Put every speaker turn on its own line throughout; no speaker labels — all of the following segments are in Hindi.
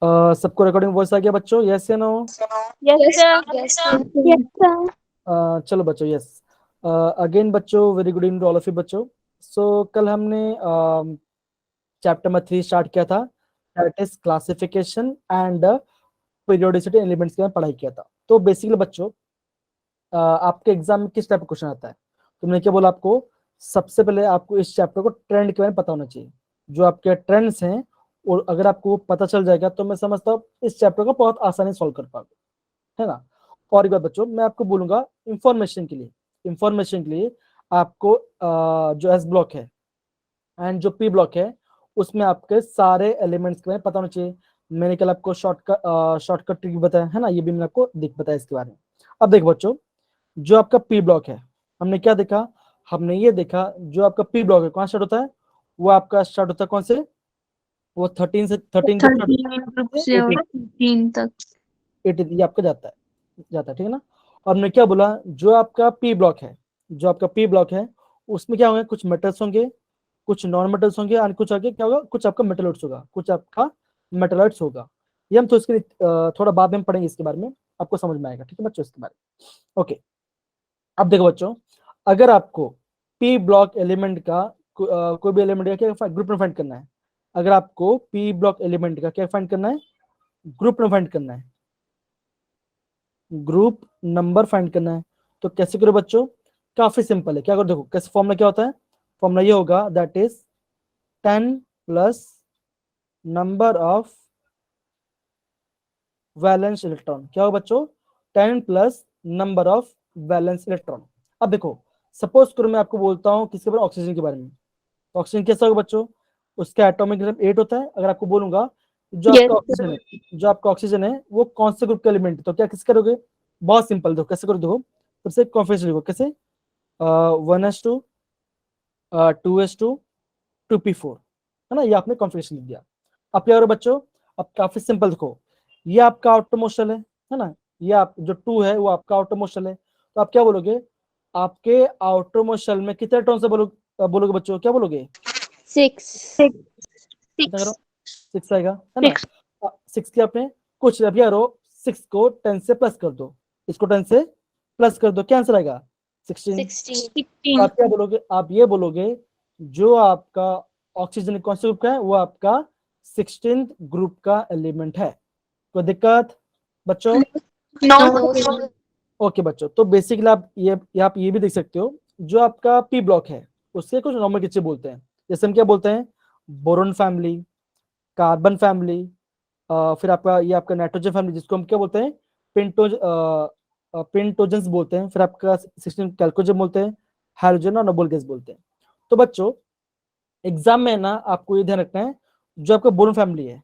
सबको रिकॉर्डिंग वॉइस आ गया बच्चों? यस या no?
Yes sir.
Yes sir.
चलो बच्चों, यस अगेन बच्चों, very good evening to all of you बच्चों। सो कल हमने चैप्टर नंबर 3 स्टार्ट किया था, that is classification and periodicity elements के बारे में पढ़ाई किया था। तो बेसिकली बच्चों आपके एग्जाम में किस टाइप का क्वेश्चन आता है? तुमने क्या बोला? आपको सबसे पहले आपको इस चैप्टर को ट्रेंड के बारे में पता होना चाहिए, जो आपके ट्रेंड्स हैं, और अगर आपको पता चल जाएगा तो मैं समझता हूँ इस चैप्टर को बहुत आसानी से सॉल्व कर पाओगे, है ना। और एक बात बच्चों, मैं आपको बोलूंगा इंफॉर्मेशन के लिए आपको जो एस ब्लॉक है एंड जो पी ब्लॉक है उसमें आपके सारे एलिमेंट्स के बारे में पता होना चाहिए। मैंने कल आपको शॉर्टकट ट्रिक बताया है ना, ये भी मैंने आपको बताया इसके बारे में। अब देखो बच्चों, जो आपका पी ब्लॉक है, हमने क्या देखा? हमने ये देखा जो आपका पी ब्लॉक है कहाँ स्टार्ट होता है? वो आपका स्टार्ट होता है कौन से? वो 13 से 13 ग्रुप
13 ग्रुप से 18 तक।
18 ये आपका जाता है, ठीक है ना। और हमने क्या बोला, जो आपका पी ब्लॉक है उसमें क्या होंगे? कुछ मेटल्स होंगे, कुछ नॉन मेटल्स होंगे, और कुछ आगे क्या होगा? कुछ आपका मेटलॉइड्स होगा, कुछ आपका मेटलॉइड्स होगा। ये हम तो इसके थोड़ा बाद में हम पढ़ेंगे, इसके बारे में आपको समझ में आएगा, ठीक है बच्चों, इसके बारे में। ओके, अब देखो बच्चों, अगर आपको पी ब्लॉक एलिमेंट का कोई भी एलिमेंट का क्या ग्रुप में फाइंड करना है, अगर आपको पी ब्लॉक एलिमेंट का क्या फाइंड करना है? ग्रुप में फाइंड करना है, ग्रुप नंबर फाइंड करना है। तो कैसे करो बच्चों? काफी सिंपल है। क्या करो, देखो कैसे फॉर्मूला क्या होता है। फॉर्मूला ये होगा, that is 10 plus number of valence electron. क्या होगा बच्चों? 10 plus number of valence electron. अब देखो, सपोज करो मैं आपको बोलता हूँ किसके बारे में? ऑक्सीजन के बारे में। तो ऑक्सीजन कैसा होगा बच्चों? उसका एटॉमिक नंबर 8 होता है। अगर आपको बोलूंगा जो आपका ऑक्सीजन है वो कौन से ग्रुप का एलिमेंट है, तो क्या किस करोगे? बहुत सिंपल, देखो कैसे करो, देखो सबसे कॉन्फिडेंस लिखो कैसे, 1s2 2s2 2p4, है ना। ये आपने कॉन्फिगरेशन लिख दिया। अब क्या करो बच्चों? अब काफी सिंपल, देखो ये आपका आउटर मोशल है ना। ये आप जो 2 है वो आपका आउटर मोशल है। तो आप क्या बोलोगे? आपके आउटर मोशल में कितने इलेक्ट्रॉन से बोलोगे बच्चों? क्या बोलोगे?
6।
कितना करो? 6 आएगा, है ना। 6 के आपने कुछ अब यारो 6 को 10 से प्लस कर दो, इसको 10 से प्लस कर दो, क्या आंसर आएगा? 16। तो आप क्या बोलोगे? आप ये बोलोगे जो आपका ऑक्सीजन कौन से ग्रुप का है? वो आपका 16th ग्रुप का एलिमेंट है। कोई दिक्कत बच्चों? ओके बच्चों, तो बेसिकली आप ये भी देख सकते हो, जो आपका पी ब्लॉक है उसके कुछ नॉर्मल किस्से बोलते हैं। जैसे हम क्या बोलते हैं? बोरोन फैमिली, कार्बन फैमिली, फिर आपका ये आपका नाइट्रोजन फैमिली जिसको हम क्या बोलते हैं? पेंटोजेंस बोलते हैं। फिर आपका 16 कैल्कोजन बोलते हैं, हाइड्रोजन और नोबल गैस बोलते हैं। तो बच्चों एग्जाम में ना आपको ये ध्यान रखना है, जो आपका बोरोन फैमिली है,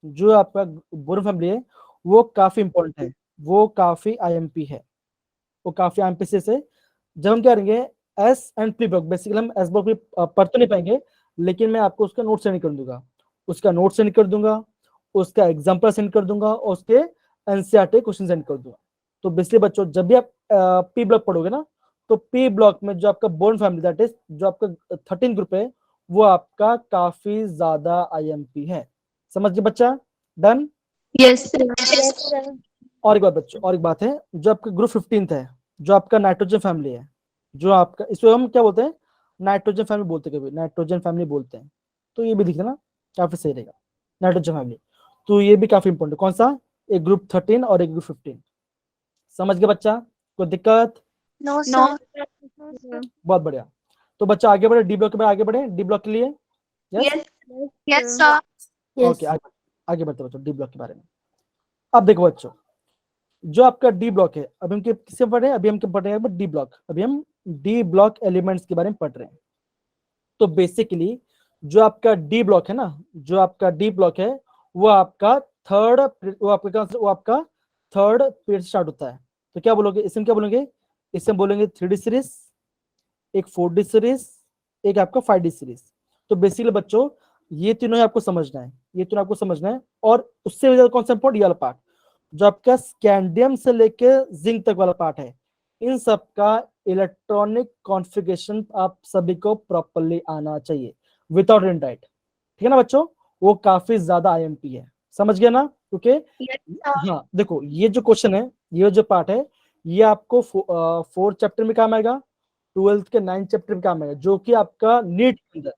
जो आपका बोरोन फैमिली है वो काफी इंपॉर्टेंट है, वो काफी आईएमपी है, वो काफी आईएमपी से जब हम क्या करेंगे S and P block, basically हम एस ब्लॉक भी पढ़ तो नहीं पाएंगे, लेकिन मैं आपको उसका नोट सेंड कर दूंगा, उसका एग्जाम्पल सेंड कर दूंगा, और उसके एनसीईआरटी क्वेश्चन सेंड कर दूंगा। तो बेसिकली बच्चों जब भी आप पी ब्लॉक पढ़ोगे ना, तो पी ब्लॉक में जो आपका बोर्न फैमिली, दैट इज जो आपका 13 ग्रुप है, वो आपका काफी ज्यादा आईएमपी है। समझ गए बच्चा? डन?
यस
और एक बात बच्चों, और एक बात है, जो आपका ग्रुप 15 है, जो आपका नाइट्रोजन फैमिली है, जो आपका इसको हम क्या बोलते हैं? नाइट्रोजन फैमिली बोलते हैं, कभी नाइट्रोजन फैमिली बोलते हैं। तो ये भी लिख देना, काफी सही रहेगा, नाइट्रोजन फैमिली। तो ये भी काफी इंपॉर्टेंट, कौन सा? एक ग्रुप 13 और एक ग्रुप 15। समझ गए बच्चा? कोई दिक्कत?
नो
बहुत बढ़िया। तो बच्चा आगे बढ़े, डी ब्लॉक के बाद आगे बढ़े, डी ब्लॉक के लिए। Yes,
yes sir.
ओके, आगे बढ़ते बच्चों डी ब्लॉक के बारे में। अब देखो बच्चों, जो आपका डी ब्लॉक है, अभी हम किससे पढ़ रहे हैं? अभी हम क्या पढ़ रहे हैं? D block. अभी हम डी ब्लॉक एलिमेंट्स के बारे में पढ़ रहे हैं। तो बेसिकली जो आपका डी ब्लॉक है ना, जो आपका डी ब्लॉक है वो आपका थर्ड पीरियड स्टार्ट होता है। तो क्या बोलोगे इसमें? क्या बोलेंगे इसमें? बोलेंगे 3D सीरीज, एक 4D सीरीज, एक आपका 5D सीरीज। तो बेसिकली बच्चों ये तीनों ही आपको समझना है, ये तीनों आपको समझना है। और उससे ज्यादा कौन सा इंपॉर्टेंट? ये वाला पार्ट, जो आपका स्कैंडियम से लेके जिंक तक वाला पार्ट है, इन सब का इलेक्ट्रॉनिक कॉन्फ़िगरेशन आप सभी को प्रॉपर्ली आना चाहिए, विदाउट एनी डाउट, ठीक है ना बच्चों। वो काफी ज्यादा आईएमपी है, समझ गया ना। ओके। हाँ देखो, ये जो क्वेश्चन है, ये जो पार्ट है, ये आपको 4th चैप्टर में काम आएगा, 12th के 9th चैप्टर में काम आएगा, जो कि आपका नीट के अंदर,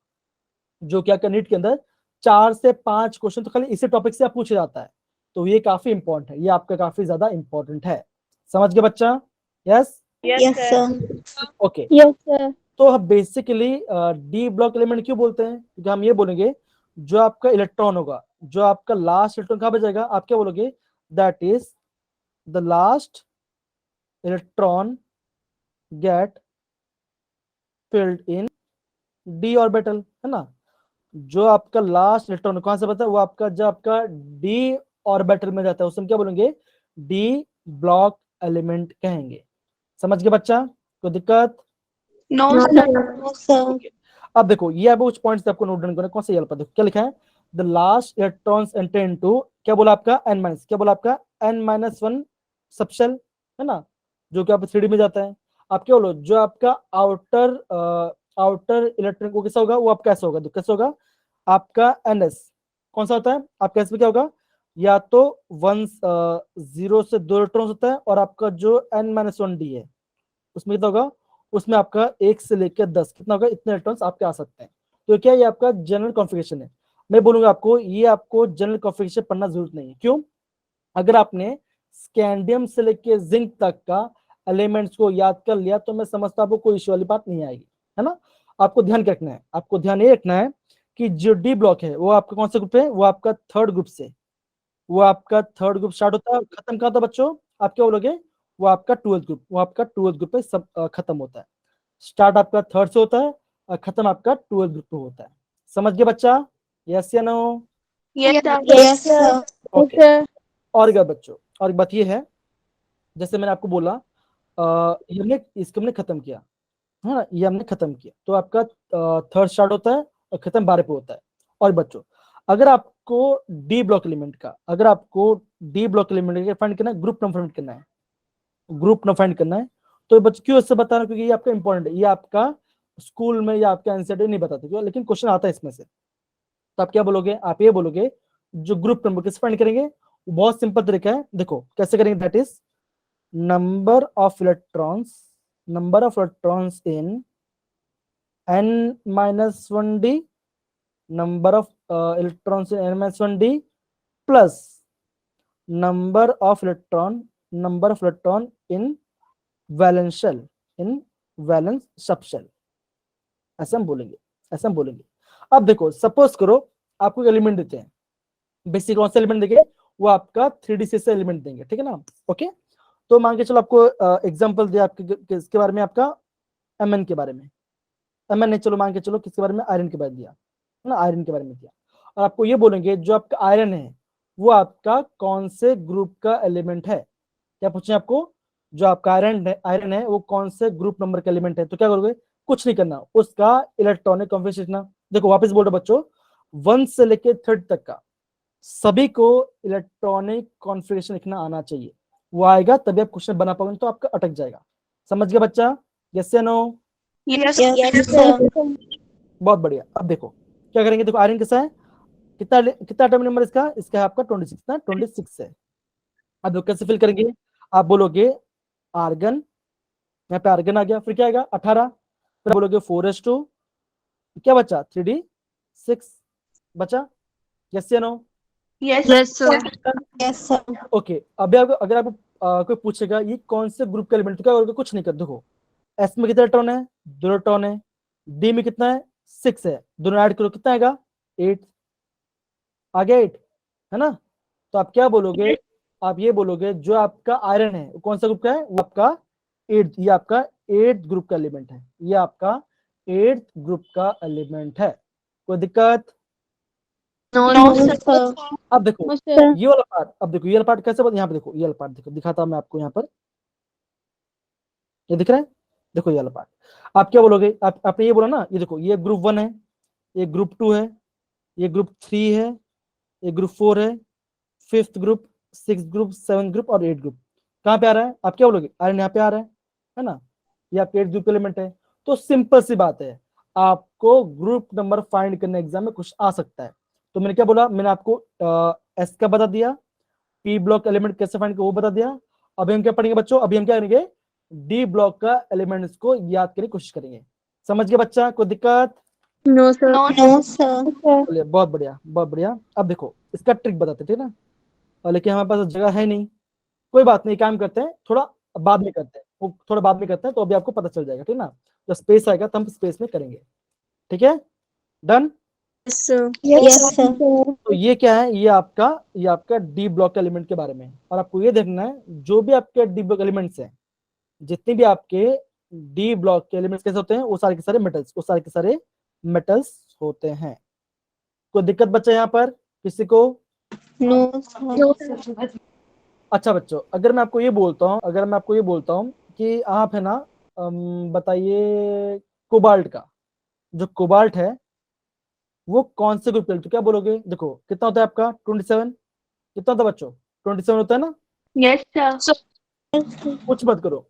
जो कि आपका नीट के अंदर 4 से 5 क्वेश्चन तो खाली इसी टॉपिक से आप पूछा जाता है। तो ये काफी इंपॉर्टेंट है, ये आपका काफी ज्यादा इंपॉर्टेंट है। समझ गए बच्चा? Yes
Yes, sir.
Okay.
Yes, sir.
तो हम बेसिकली डी ब्लॉक एलिमेंट क्यों बोलते हैं? क्योंकि हम ये बोलेंगे जो आपका इलेक्ट्रॉन होगा, जो आपका लास्ट इलेक्ट्रॉन कहां बचेगा, आप क्या बोलोगे? That is the last electron get filled in D orbital, है ना। जो आपका लास्ट इलेक्ट्रॉन कहां से बचा, वो आपका जो आपका डी ऑर्बिटल में जाता है, उसे हम क्या बोलेंगे? डी ब्लॉक एलिमेंट कहेंगे। समझ गए बच्चा? कोई दिक्कत?
No,
No,
sir.
no, sir.
अब देखो, ये अब कुछ पॉइंट्स आपको नोट डाउन करना, कौन सा ये वाला देखो क्या लिखा है? The last electrons enter into, क्या बोला आपका? n माइनस, क्या बोला आपका? n-1 सबशेल, है ना, जो कि आप 3D में जाता है। आप क्या बोलो, जो आपका आउटर इलेक्ट्रॉन को कैसा होगा, वो आपका कैसा होगा? कैसा होगा आपका? ns कौन सा होता है आपका? इसमें क्या होगा? या तो 0 से 2 इलेक्ट्रॉन्स होता है, और आपका जो n-1d है उसमें कितना होगा? उसमें आपका 1 से लेकर 10 कितना होगा? इतने इलेक्ट्रॉन्स आपके आ सकते हैं। तो क्या ये आपका जनरल कॉन्फ़िगरेशन है? मैं बोलूंगा आपको, ये आपको जनरल कॉन्फ़िगरेशन पढ़ना जरूरत नहीं है। क्यों? अगर आपने स्कैंडियम से लेकर जिंक तक का एलिमेंट्स को याद कर लिया तो मैं समझता हूं आपको कोई इश्यू वाली बात नहीं आएगी, है ना। आपको ध्यान रखना है, आपको ध्यान ये रखना है कि जो डी ब्लॉक है वो आपका कौन सा ग्रुप है? वो आपका 3rd ग्रुप से, वो आपका 3rd ग्रुप स्टार्ट होता है, खत्म कहाँ होता है बच्चों? आप क्या बोलोगे? वो आपका 12th ग्रुप, वो आपका 12th ग्रुप पे सब खत्म होता है। स्टार्ट आपका 3rd से होता है और खत्म आपका 12th ग्रुप पे होता है। समझ गए बच्चा? यस या no?
Yes, sir.
Yes, sir.
Okay.
Sir.
और क्या बच्चों, और एक बात ये है, जैसे मैंने आपको बोला, ये हमने इसको हमने खत्म किया, है ना, ये हमने खत्म किया, तो आपका 3rd स्टार्ट होता है और खत्म 12 पे होता है। और बच्चों, अगर आपको डी ब्लॉक एलिमेंट का, अगर आपको डी ब्लॉक एलिमेंट का फाइंड करना है, ग्रुप नंबर फाइंड करना है, ग्रुप नंबर फाइंड करना है, तो बच्चों क्यों इससे बता रहा हूं? क्योंकि ये आपका इंपॉर्टेंट है, ये आपका स्कूल में या आपके एनसीईआरटी नहीं बताते क्यों, लेकिन क्वेश्चन आता है इसमें से। तो आप क्या बोलोगे? आप ये बोलोगे जो ग्रुप नंबर किस फाइंड करेंगे? बहुत सिंपल तरीका है, देखो कैसे करेंगे। That is number of electrons, number of electrons in n-1d, number of electrons in n-1d plus number of electron in valence shell, in valence subshell, ऐसा हम बोलेंगे, ऐसा हम बोलेंगे। अब देखो, सपोज करो आपको एलिमेंट देते हैं, बेसिक कौन सा एलिमेंट देंगे? वो आपका 3D से एलिमेंट देंगे, ठीक है ना। ओके, तो मान के चलो आपको एग्जांपल दिया आपके किसके बारे में? आपका Mn के बारे में। Mn नहीं, चलो मान के चलो किसके बारे में? आयरन के बारे में दिया, है ना, आयरन के बारे में दिया। और आपको ये बोलेंगे जो आपका आयरन है वो आपका कौन से ग्रुप का एलिमेंट है? क्या पूछे आपको? जो आपका आयरन है वो कौन से ग्रुप नंबर का एलिमेंट है? तो क्या करोगे? कुछ नहीं करना, उसका इलेक्ट्रॉनिक कॉन्फ़िगरेशन लिखना। देखो वापस बोल रहा बच्चों, 1 से लेके 3rd तक का सभी को इलेक्ट्रॉनिक कॉन्फ़िगरेशन लिखना आना चाहिए, वो आएगा तभी आप क्वेश्चन बना पाओगे, तो आपका अटक जाएगा। समझ गया बच्चा? यस या नो?
Yes,
Yes, sir.
बहुत बढ़िया। अब देखो क्या करेंगे, देखो आयरन कैसा है, कितना कितना एटॉमिक नंबर इसका? इसका है आपका 26 ना, 26 है। अब देखो कैसे फिल करेंगे, आप बोलोगे आर्गन, यहाँ पे आर्गन आ गया, फिर क्या आएगा? 18, फिर बोलोगे 4s2, क्या बचा? 3d6 बचा। यस या no?
yes, sir.
Yes, sir.
Okay. अभी अगर आपको कोई पूछेगा ये कौन से ग्रुप का एलिमेंट, तो क्या करोगे? कुछ नहीं कर, देखो एस में कितना इलेक्ट्रॉन है? 2 इलेक्ट्रॉन है, डी में कितना है? 6 है, दोनों ऐड करो कितना आएगा? 8 आ गया, 8, है ना। तो आप क्या बोलोगे? आप ये बोलोगे जो आपका आयरन है वो कौन सा ग्रुप का है? वो आपका 8th, ये आपका 8th ग्रुप का एलिमेंट है, ये आपका 8th ग्रुप का एलिमेंट है। कोई दिक्कत?
No,
No,
sir.
sir.
अब देखो
No, sir.
ये वाला पार्ट, अब देखो ये वाला पार्ट कैसे यहाँ पे देखो, ये वाला पार्ट देखो, दिखाता हूं मैं आपको यहाँ पर, ये दिख रहा है? देखो ये वाला पार्ट, आप क्या बोलोगे? आपने ये बोला ना, ये देखो ये ग्रुप 1 है, ये ग्रुप 2 है, ये ग्रुप 3 है, ये ग्रुप 4 है, 5th group, 6th group, 7th group और 8th ग्रुप। कहाँ पे आ रहा है? आप क्या बोलोगे? आयरन यहाँ पे आ रहा है ना, ये आपके 8th ग्रुप एलिमेंट है। तो सिंपल सी बात है, आपको ग्रुप नंबर फाइंड करने एग्जाम में कुछ आ सकता है। तो मैंने क्या बोला? मैंने आपको एस का बता दिया, पी ब्लॉक एलिमेंट कैसे फाइंड वो बता दिया। अभी हम क्या पढ़ेंगे बच्चों, अभी हम क्या करेंगे, डी ब्लॉक का एलिमेंट्स को याद करने की कोशिश करेंगे। समझ गए बच्चा, कोई दिक्कत?
No sir.
No, sir.
चलिए बहुत बढ़िया बहुत बढ़िया। अब देखो इसका ट्रिक बताते थे ना, लेकिन हमारे पास जगह है नहीं, कोई बात नहीं, काम करते हैं थोड़ा बाद में करते हैं, वो थोड़ा बाद में करते हैं, तो अभी आपको पता चल जाएगा, ठीक ना। जब स्पेस आएगा तो हम स्पेस में करेंगे, ठीक है, done.
Yes sir.
Yes, sir.
तो ये क्या है, ये आपका डी ब्लॉक एलिमेंट के बारे में है। और आपको ये देखना है जो भी आपके डी ब्लॉक एलिमेंट्स हैं, जितने भी आपके डी ब्लॉक के एलिमेंट्स कैसे होते हैं, वो सारे के सारे मेटल्स, वो सारे के सारे मेटल्स होते हैं। कोई दिक्कत बच्चा यहाँ पर किसी को?
No, sir.
अच्छा बच्चों, अगर मैं आपको ये बोलता हूँ कि आप है ना, बताइए कोबाल्ट का, जो कोबाल्ट है वो कौन से ग्रुप के, तो क्या बोलोगे? देखो कितना होता है आपका 27, कितना होता है बच्चों? 27 होता है ना।
Yes sir.
कुछ मत करो,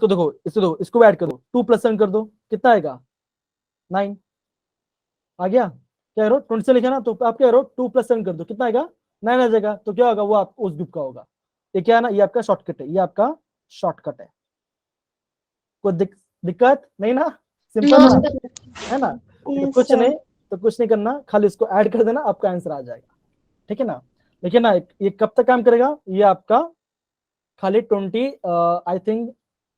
देखो इसको ऐड करो, 2 + 7 कर दो, कितना आएगा? 9 आ गया। क्या करो, 27 लिखा ना, तो आप क्या करो 2 + 7 कर दो, कितना आएगा? 9 आ जाएगा। तो क्या होगा, वो आप उस ग्रुप का होगा। ये क्या है ना, ये आपका शॉर्टकट है, ये आपका शॉर्टकट है। कोई दिक्कत नहीं ना, सिंपल
नो
ना,
सर।
है ना। तो
Yes,
कुछ
sir.
नहीं, तो कुछ नहीं करना, खाली इसको ऐड कर देना, आपका आंसर आ जाएगा, ठीक है ना। देखिए ना, ये कब तक काम करेगा, ये आपका खाली 20 आई थिंक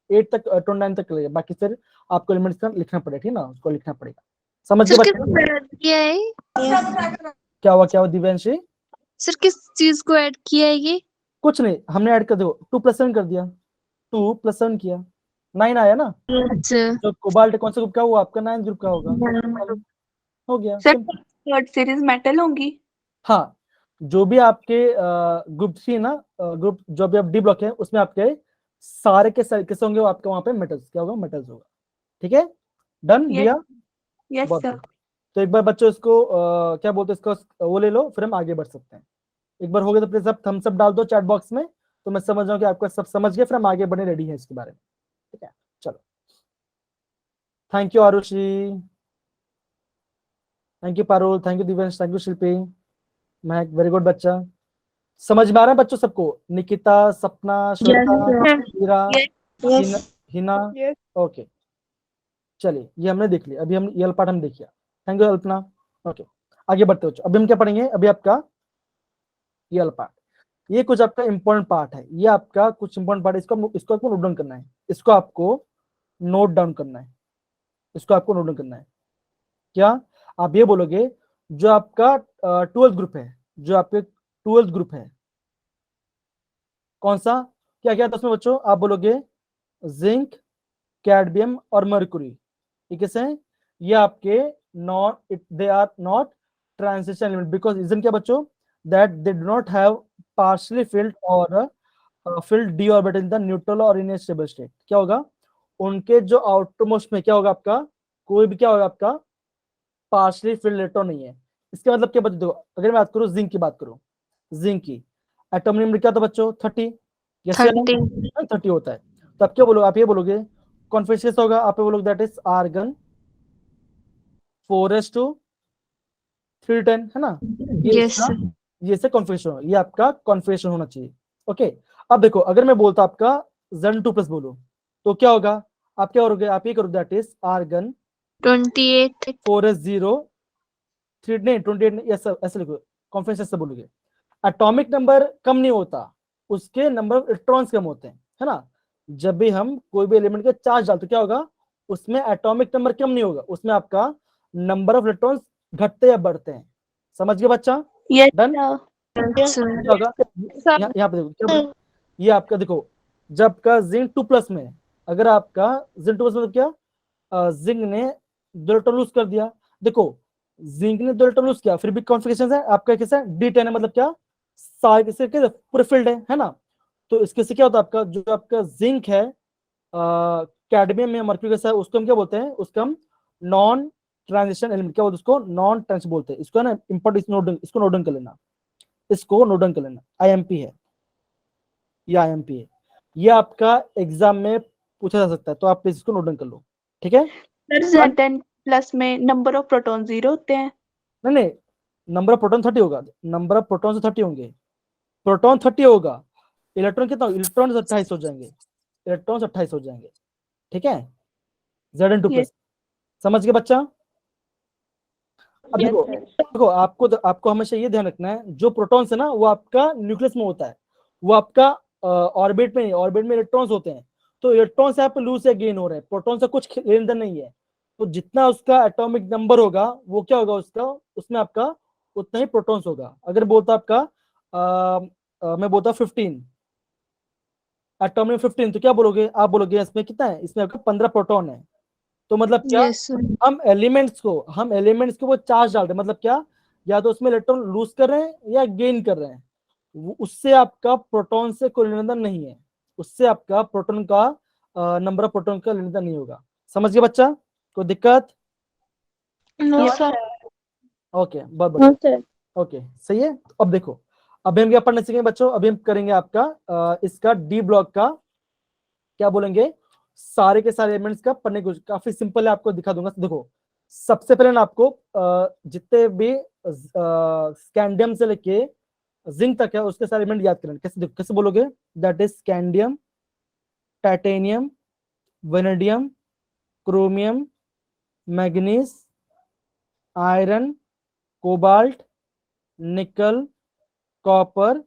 8 तक 29 तक लगेगा, बाकी फिर आपको एलिमेंट्स का लिखना पड़ेगा, ठीक ना, उसको लिखना पड़ेगा। समझ गए
सर किस
बच्चे?
ऐड किया है?
Yes.
क्या हुआ दिव्यांशी?
सर किस चीज को ऐड किया है ये?
कुछ नहीं, हमने ऐड कर दो, 2 + 7 कर दिया, 2 + 7 किया, 9 आया ना।
अच्छा
जो कोबाल्ट कौन सा ग्रुप का, वो आपका 9 ग्रुप का होगा, हो गया
sir,
simple.
Third series metal होंगी?
हाँ, जो भी आपके ग्रुप थी ना, ग्रुप जो भी आप डी ब्लॉक है, उसमें आपके सारे के सारे किससे होंगे, वो आपके वहां पे मेटल्स, क्या होगा, मेटल्स होगा, ठीक है, डन
Yes.
दिया।
यस
बहुत
सर।
बढ़िया। तो एक बार बच्चों इसको क्या बोलते हैं, इसको वो ले लो, फिर हम आगे बढ़ सकते हैं। एक बार हो गया तो प्लीज आप थम्स अप डाल दो चैट बॉक्स में, तो मैं समझ रहा हूँ कि आपका सब समझ गए, फिर हम आगे बढ़ने रेडी हैं इसके बारे में, ठीक है। चलो, thank you Arushi, thank you Parul, thank you Divyansh, thank you Shilpi, Mahak, very good बच्चा। समझ में आ रहा है बच्चों सबको? निकिता, सपना, श्वेता, हीरा,
Yes.
हिना,
Yes.
ओके। चलिए ये हमने देख लिया, अभी हम ये पार्ट हम देख लिया, थैंक यू अल्पना। ओके, आगे बढ़ते हो, अभी हम क्या पढ़ेंगे, अभी आपका ये पार्ट, ये कुछ आपका इंपॉर्टेंट पार्ट है, ये आपका कुछ इंपॉर्टेंट पार्ट है, इसको आपको नोट डाउन करना है, इसको आपको नोट डाउन करना है, इसको आपको नोट डाउन करना है। क्या आप ये बोलोगे, जो आपका 12th ग्रुप है, जो आपके 12th ग्रुप है, कौन सा, क्या क्या था उसमें बच्चों, आप बोलोगे जिंक, कैडमियम और मर्क्यूरी, ये कैसे हैं, ये आपके not, they are not transition element, because reason क्या बच्चों, that they do not have partially filled और filled d orbital in the neutral और इन स्टेबल स्टेट। क्या होगा, उनके जो आउटर मोस्ट में क्या होगा आपका, कोई भी क्या होगा आपका पार्शियली फिल्ड इलेक्ट्रॉन नहीं है। इसका मतलब क्या बच्चों, अगर मैं बात करूं जिंक की, बात करूं जिंक की, एटॉमिक नंबर क्या था बच्चों, 30, यस या नो? 30 होता है। तो आप क्या बोलोगे, आप ये बोलोगे कॉन्फिगरेशन कैसा होगा, आप ये बोलोगे दैट इज आर्गन 4s2 310, है ना, ये
Yes.
इसका, ये से कॉन्फिगरेशन, ये आपका कॉन्फिगरेशन होना चाहिए, ओके। अब देखो अगर मैं बोलता आपका Zn2+ बोलो, तो क्या होगा, आप क्या करोगे, आप ये करोगे दैट इज आर्गन
28.
4s0 3 नहीं 28 नहीं, ऐसे लिखो, कॉन्फिगरेशन ऐसे बोलोगे। एटॉमिक नंबर कम नहीं होता, उसके नंबर ऑफ इलेक्ट्रॉन्स कम होते हैं, है ना। जब भी हम कोई भी एलिमेंट का चार्ज डालते क्या होगा, उसमें एटॉमिक नंबर कम नहीं होगा, उसमें आपका नंबर ऑफ इलेक्ट्रॉन्स घटते या बढ़ते हैं। समझ गए बच्चा?
Yes.
डन।
Yes.
क्या होगा, यहाँ पे देखो क्या, ये आपका देखो, जब का जिंक 2+ में, अगर आपका जिंक 2+ मतलब क्या, जिंक ने 2 इलेक्ट्रॉन लूज कर दिया, देखो जिंक ने 2 इलेक्ट्रॉन लूज किया, फिर भी कॉन्फिगरेशन है आपका कैसा है, D10 है, मतलब क्या सारे किसके पूरे फील्ड है ना। तो इसके से क्या होता है, आपका जो आपका जिंक है कैडमियम या मर्क्यूरी के साथ, उसको हम क्या बोलते हैं, उसको हम नॉन ट्रांजिशन एलिमेंट, क्या बोलते हैं उसको, नॉन ट्रांजिशन बोलते हैं इसको, ना इंपॉर्टेंट, इसको नोट डाउन कर लेना, इसको नोट डाउन कर लेना, IMP है, ये IMP है, ये आपका एग्जाम में पूछा जा सकता है, तो आप प्लीज इसको नोट डाउन कर लो, ठीक है।
सर Zn+ में नंबर ऑफ प्रोटॉन 0 होते हैं?
नहीं नहीं, नंबर ऑफ प्रोटॉन 30 होगा, नंबर ऑफ प्रोटॉन 30 होंगे, प्रोटॉन 30 होगा, इलेक्ट्रॉन कितना, इलेक्ट्रॉन 28 हो जाएंगे, इलेक्ट्रॉन 28 हो जाएंगे, ठीक है, Zn2
Yes.
प्लस। समझ गए बच्चा? अब
Yes,
देखो
sir.
देखो आपको हमेशा ये ध्यान रखना है, जो प्रोटॉन्स है ना वो आपका न्यूक्लियस में होता है, वो आपका ऑर्बिट में नहीं, ऑर्बिट में इलेक्ट्रॉन्स होते हैं, तो इलेक्ट्रॉन से आप लूज या गेन हो रहे हैं, प्रोटॉन से कुछ लेन देन नहीं है, तो जितना उसका एटॉमिक नंबर होगा वो क्या होगा उसका, उसमें आपका उतना ही प्रोटॉन्स होगा। अगर बोलता आपका मैं बोलता 15 एटॉमिक 15, तो क्या बोलोगे आप, बोलोगे इसमें कितना है, इसमें आपका 15 प्रोटॉन है, तो मतलब क्या,
Yes, sir.
हम एलिमेंट्स को वो चार्ज डाल रहे हैं, मतलब क्या, या तो उसमें इलेक्ट्रॉन लूज कर रहे हैं या गेन कर रहे हैं, उससे आपका प्रोटॉन से कोई लेना देना नहीं है, उससे आपका प्रोटॉन का नंबर ऑफ प्रोटॉन का लेना देना नहीं होगा। समझ गए बच्चा? कोई दिक्कत?
No,
Yes,
sir.
sir.
Okay, बहुत बढ़िया,
No, sir.
ओके सही है। तो अब देखो, अभी हम क्या पढ़ने सीखेंगे बच्चों, अभी हम करेंगे आपका इसका डी ब्लॉक का, क्या बोलेंगे, सारे के सारे एलिमेंट्स का पढ़ने को, काफी सिंपल है, आपको दिखा दूंगा। देखो सबसे पहले ना आपको जितने भी स्कैंडियम से लेके जिंक तक है उसके सारे एलिमेंट याद करना। कैसे, देखो कैसे बोलोगे, that is scandium, titanium, vanadium, chromium, manganese, iron, cobalt, निकल, कॉपर,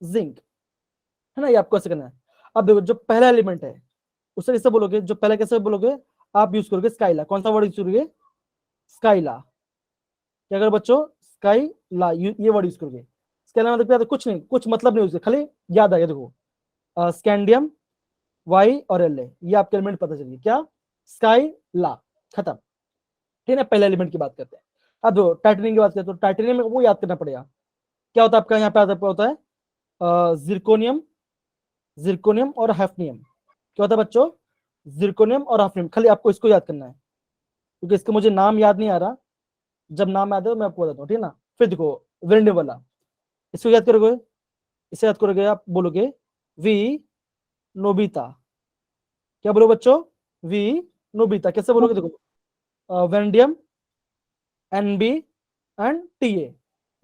जिंक, है ना, ये आपको ऐसे करना है। अब देखो जो पहला एलिमेंट है उसे कैसे बोलोगे, जो पहले कैसे बोलोगे, आप यूज करोगे स्काइला। कौन सा वर्ड यूज करोगे, स्काइला। क्या करो बच्चों, स्काइला, ये वर्ड यूज करोगे। स्काइला मतलब क्या, कुछ नहीं, कुछ मतलब नहीं उससे, खाली याद आ गया। देखो स्कैंडियम, वाई और एल, ये आपके एलिमेंट पता चलिए क्या, स्काइला, खत्म। ठीक है, पहले एलिमेंट की बात करते हैं। अब देखो टाइटेनियम की बात करते हैं, तो टाइटेनियम में वो याद करना पड़ेगा, क्या होता है आपका, यहाँ पे होता है जिरकोनियम, जिरकोनियम और हैफनियम। क्या होता है बच्चों, जिरकोनियम और हैफनियम, खाली आपको इसको याद करना है, क्योंकि इसका मुझे नाम याद नहीं आ रहा, जब नाम याद है तो मैं आपको बताता हूँ, ठीक है ना। फिर देखो वेनेडियम वाला, इसको याद करोगे, इसे याद करोगे, आप बोलोगे वी नोबिता। क्या बोलो बच्चों, वी नोबिता। कैसे बोलोगे, देखो वेनेडियम, एनबी एंड टीए,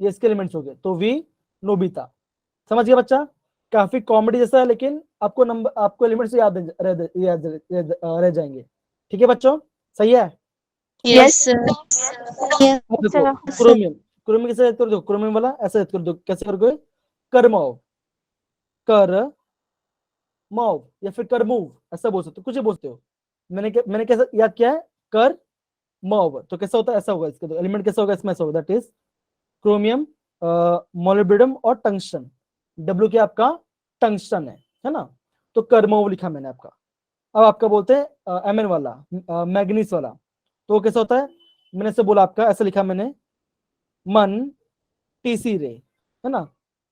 ये इसके एलिमेंट्स हो गए, तो वी नोबिता। समझ गया बच्चा? काफी कॉमेडी जैसा है, लेकिन आपको नंबर, आपको एलिमेंट्स याद रह जाएंगे। ठीक है बच्चों, सही है?
Yes, sir. Yes,
देखो
sir.
क्रोमियम, क्रोमियम कैसे याद करो, देखो क्रोमियम वाला ऐसे याद करो, कैसे करोगे, करमोव, कर मॉव या फिर कर मूव, ऐसा बोल सकते हो, कुछ ही बोलते हो। मैंने कैसे याद किया है, कर मॉव, तो कैसा होता है, ऐसा होगा, इसका एलिमेंट कैसा होगा, इसमें ऐसा होगा, दैट इज क्रोमियम, मोलिब्डेनम और टंगस्टन। डब्ल्यू क्या आपका टंगस्टन है ना, तो कर्मोव लिखा मैंने आपका। अब आपका बोलते हैं एमएन वाला, मैग्नीस वाला, तो कैसा होता है, मैंने से बोला आपका, ऐसा लिखा मैंने, मन टीसी रे, है ना,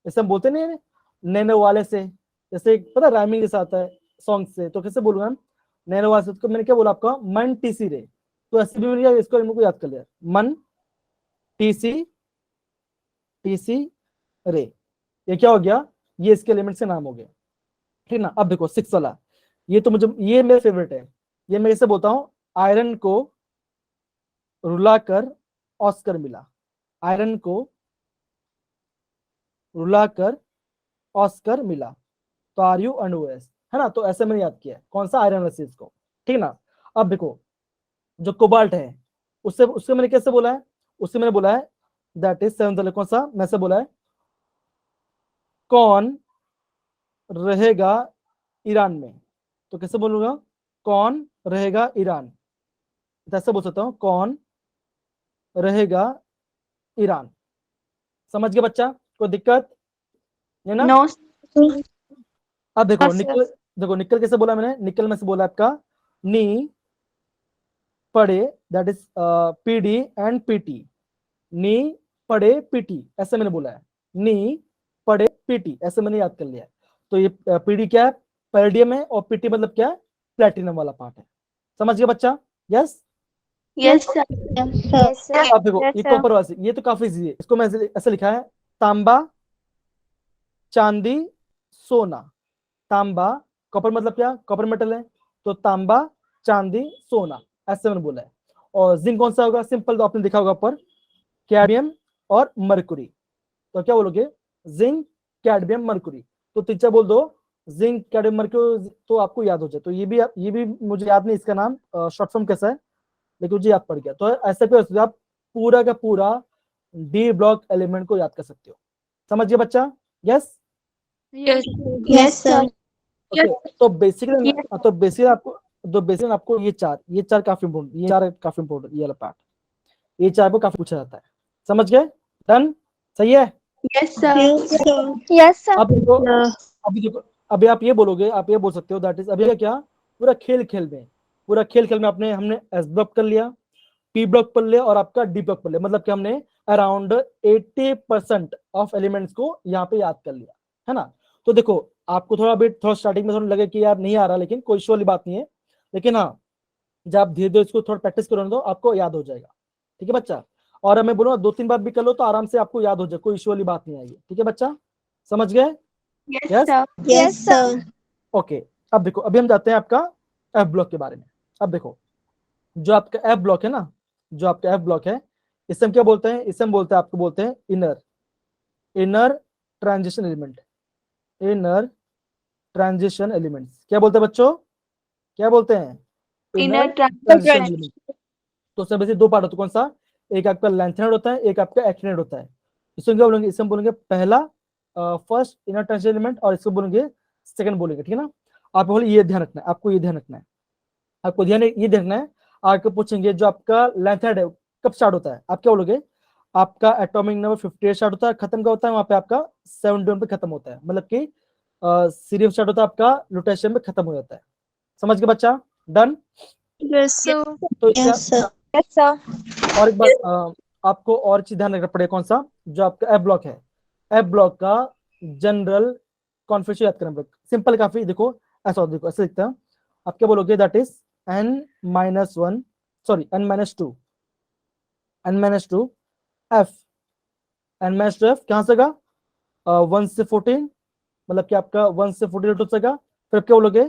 ऐसे हम बोलते नहीं, नैनो वाले से, जैसे पता राइमिंग के साथ है सॉन्ग से, तो कैसे बोलूंगा हम, नैनो वाले से, तो मैंने क्या बोला आपका, मन टीसी रे, तो ऐसे भी मैंने इसको इनको याद कर लिया, मन टीसी, टीसी रे, ये क्या हो गया, ये इसके एलिमेंट से नाम हो गया। ठीक ना। अब देखो 6 वाला, ये तो मुझे, ये मेरा फेवरेट है, ये मैं इसे बोलता हूँ, आयरन को रुलाकर ऑस्कर मिला, आयरन को रुलाकर ऑस्कर मिला, तो आर यू एंड ओएस, है ना, तो ऐसे मैंने याद किया है, कौन सा, आयरन रसीज को। ठीक ना। अब देखो जो कोबाल्ट है, उससे उससे मैंने कैसे बोला है, उससे मैंने बोला है, दैट इज 7th वाले, कौन सा, मैं से बोला है, कौन रहेगा ईरान में, तो कैसे बोलूंगा, कौन रहेगा ईरान, तो ऐसे बोल सकता हूँ, कौन रहेगा ईरान। समझ गया बच्चा, कोई दिक्कत है ना?
No,
अब देखो
sir.
निकल, देखो निकल कैसे बोला मैंने, निकल में से बोला आपका, नी पढ़े, that is PD and PT, नी पढ़े पीटी, ऐसे मैंने बोला है, नी पढ़े पीटी, ऐसे मैंने याद कर लिया है। तो ये पीडी क्या है, पैलेडियम है, और पीटी मतलब क्या है, प्लेटिनम वाला पार्ट है। समझ गया बच्चा? Yes.
Yes, sir.
yes, sir.
अब देखो
Yes,
ये
sir.
कॉपर वाला, ये तो काफी इजी है, इसको मैं ऐसे लिखा है, तांबा, चांदी, सोना, तांबा, कॉपर मतलब क्या, कॉपर मेटल है, तो तांबा, चांदी, सोना, ऐसे मैंने बोला है। और जिंक कौन सा होगा, सिंपल, तो आपने देखा होगा ऊपर, कैडमियम और मरकुरी, तो क्या बोलोगे, जिंक कैडमियम मर्क्यूरी। तो टीचर बोल दो जिंक कैडमियम मर्क्यूरी, तो आपको याद हो जाए। तो ये भी मुझे याद नहीं इसका नाम शॉर्ट फॉर्म कैसा है, लेकिन मुझे याद पड़ गया। तो ऐसा भी हो सकता है, आप पूरा का पूरा डी ब्लॉक एलिमेंट को याद कर सकते हो। समझ गए बच्चा? Yes.
Yes.
Yes, sir.
Okay, तो बेसिकली आपको ये चार काफी इंपोर्टेंट, ये वाला पार्ट, ये चार को काफी पूछा जाता है। समझ गए? डन? सही है?
Yes, sir.
Yes, sir.
Yes, sir.
अब देखो, अभी आप ये बोलोगे, आप ये बोल सकते हो दैट इज, अभी क्या पूरा खेल में हमने एस ब्लॉक कर लिया, पी ब्लॉक कर लिया और आपका डी ब्लॉक कर लिया। मतलब कि हमने अराउंड 80% ऑफ एलिमेंट्स को यहाँ पे याद कर लिया, है ना? तो देखो, आपको थोड़ा स्टार्टिंग में थोड़ा लगे कि यार नहीं आ रहा, लेकिन कोई इशू वाली बात नहीं है। लेकिन हाँ, जब आप धीरे धीरे इसको थोड़ा प्रैक्टिस करो तो आपको याद हो जाएगा। ठीक है बच्चा? और मैं बोलूंगा 2-3 बार भी कर लो तो आराम से आपको याद हो जाए, कोई इशू वाली बात नहीं आएगी। ठीक है बच्चा? समझ गए?
Yes,
Yes?
sir.
Yes, sir.
Okay, अब देखो, अभी हम जाते हैं आपका एफ ब्लॉक के बारे में। अब देखो, जो आपका एफ ब्लॉक है ना, जो आपका एफ ब्लॉक है, इसे हम क्या बोलते हैं? इसे हम आपको बोलते हैं inner transition element. Inner transition elements क्या बोलते हैं बच्चों? क्या बोलते हैं?
Inner
transition
transition.
एलिमेंट। तो उसमें वैसे दो पार्ट होते हैं। कौन सा? एक आपका लेंथेनॉइड होता है, एक आपका एक्टिनॉइड होता है। इसको क्या बोलेंगे? इसमें बोलेंगे पहला फर्स्ट इनर ट्रांजिशन एलिमेंट, और इसको बोलेंगे सेकंड बोलेंगे। ठीक है ना? आप बोले ये ध्यान रखना है, आपको ये ध्यान रखना है, आपको ये देखना है। आगे पूछेंगे जो आपका लेंथेनॉइड है कब स्टार्ट होता है, आप क्या बोलोगे? आपका एटॉमिक नंबर 58 स्टार्ट होता है, खत्म का होता है वहां पे आपका 71 पे खत्म होता है। मतलब कि सीरियम स्टार्ट होता है आपका लुटेशियम पे खत्म हो जाता है। समझ गए बच्चा? डन?
Yes, sir.
तो इसका
Yes, sir.
Yes, sir.
और एक बार आपको और चीज ध्यान रखना पड़ेगा। कौन सा? जो आपका एफ ब्लॉक है, एफ ब्लॉक का जनरल कॉन्फिगरेशन याद करना पड़ेगा। सिंपल काफी, देखो ऐसा देखो, ऐसे लिखता है। आप क्या बोलोगे? That is n-1, sorry n-2 f। n-2 f कहां से का? 1 से 14, मतलब कि आपका 1 से 14 हो सकेगा। फिर क्या बोलोगे?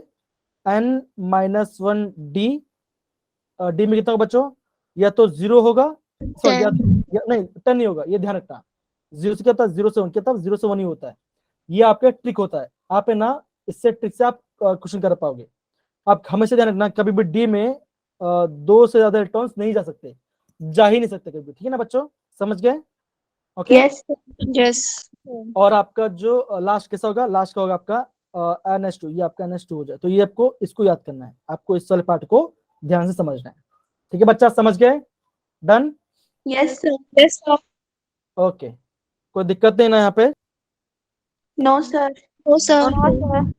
n-1 d, डी में कितना होगा बच्चों? या तो 0 होगा, सॉरी या नहीं 10 नहीं होगा, ये ध्यान रखना। 0 से क्या होता है? 0 से 1 क्या होता है? 0 से 1 ही होता है। ये आपका ट्रिक होता है, आप है ना, इससे ट्रिक से आप क्वेश्चन कर पाओगे। आप हमेशा ध्यान रखना, कभी भी डी में 2 से ज्यादा इलेक्ट्रॉन्स नहीं जा सकते, जा ही नहीं सकते कभी भी। ठीक है ना बच्चों? समझ गए? ओके।
Yes, sir.
Yes.
और आपका जो लास्ट कैसा होगा? लास्ट का होगा आपका NH2, ये आपका NH2 हो जाए। तो ये आपको इसको याद करना है, आपको इस वाले पार्ट को ध्यान से समझना है। ठीक है बच्चा? समझ गए? Done?
Yes, sir. Yes, sir.
Okay, कोई दिक्कत नहीं ना यहाँ पे?
No, sir.
No, sir.
No, sir.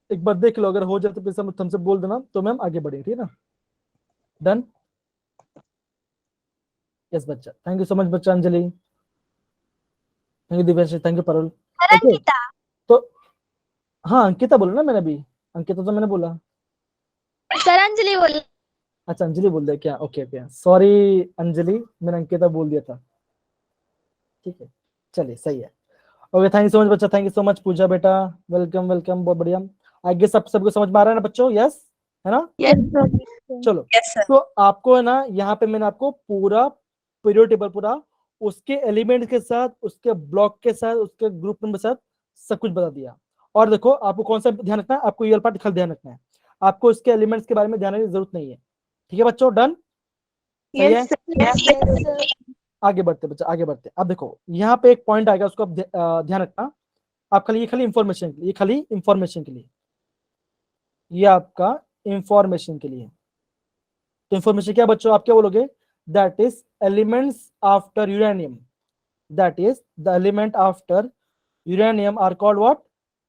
एक बार देख लो, अगर हो जाए तो फिर हमसे बोल देना, तो मैम आगे बढ़ेंगे। ठीक है ना? डन? यस बच्चा, थैंक यू सो मच बच्चा। Anjali, thank you Divyanshi, thank you Parul. Okay, तो हाँ अंकिता बोलो ना, मैंने अभी अंकिता तो मैंने बोला।
सर अंजलि बोल।
अच्छा अंजलि बोल दिया क्या? ओके ओके, सॉरी अंजलि, मैंने अंकिता बोल दिया था। ठीक है, चलिए सही है। Okay, thank you so much बच्चा, थैंक यू सो मच पूजा बेटा, वेलकम वेलकम, बहुत बढ़िया। आगे सबको समझ में आ रहा है ना बच्चों? यस है ना?
Yes, sir.
चलो,
Yes, sir.
तो आपको है ना, यहाँ पे मैंने आपको पूरा पीरियड टेबल, पूरा उसके एलिमेंट के साथ, उसके ब्लॉक के साथ, उसके ग्रुप नंबर के साथ सब कुछ बता दिया। और देखो, आपको कौन सा ध्यान रखना है? आपको ये पार्ट खाली ध्यान रखना है, आपको इसके एलिमेंट्स के बारे में ध्यान रखने की जरूरत नहीं है। ठीक है बच्चों? डन? सही है?
Yes, sir. Yes, sir.
आगे बढ़ते बच्चा, आगे बढ़ते। अब देखो, यहाँ पे एक पॉइंट आएगा, उसको आप ध्यान रखना। आप खाली इंफॉर्मेशन के लिए, ये खाली इंफॉर्मेशन के लिए, ये आपका इंफॉर्मेशन के लिए। तो इंफॉर्मेशन क्या बच्चों? आप क्या बोलोगे? That is elements after uranium, that is the element after uranium are called what?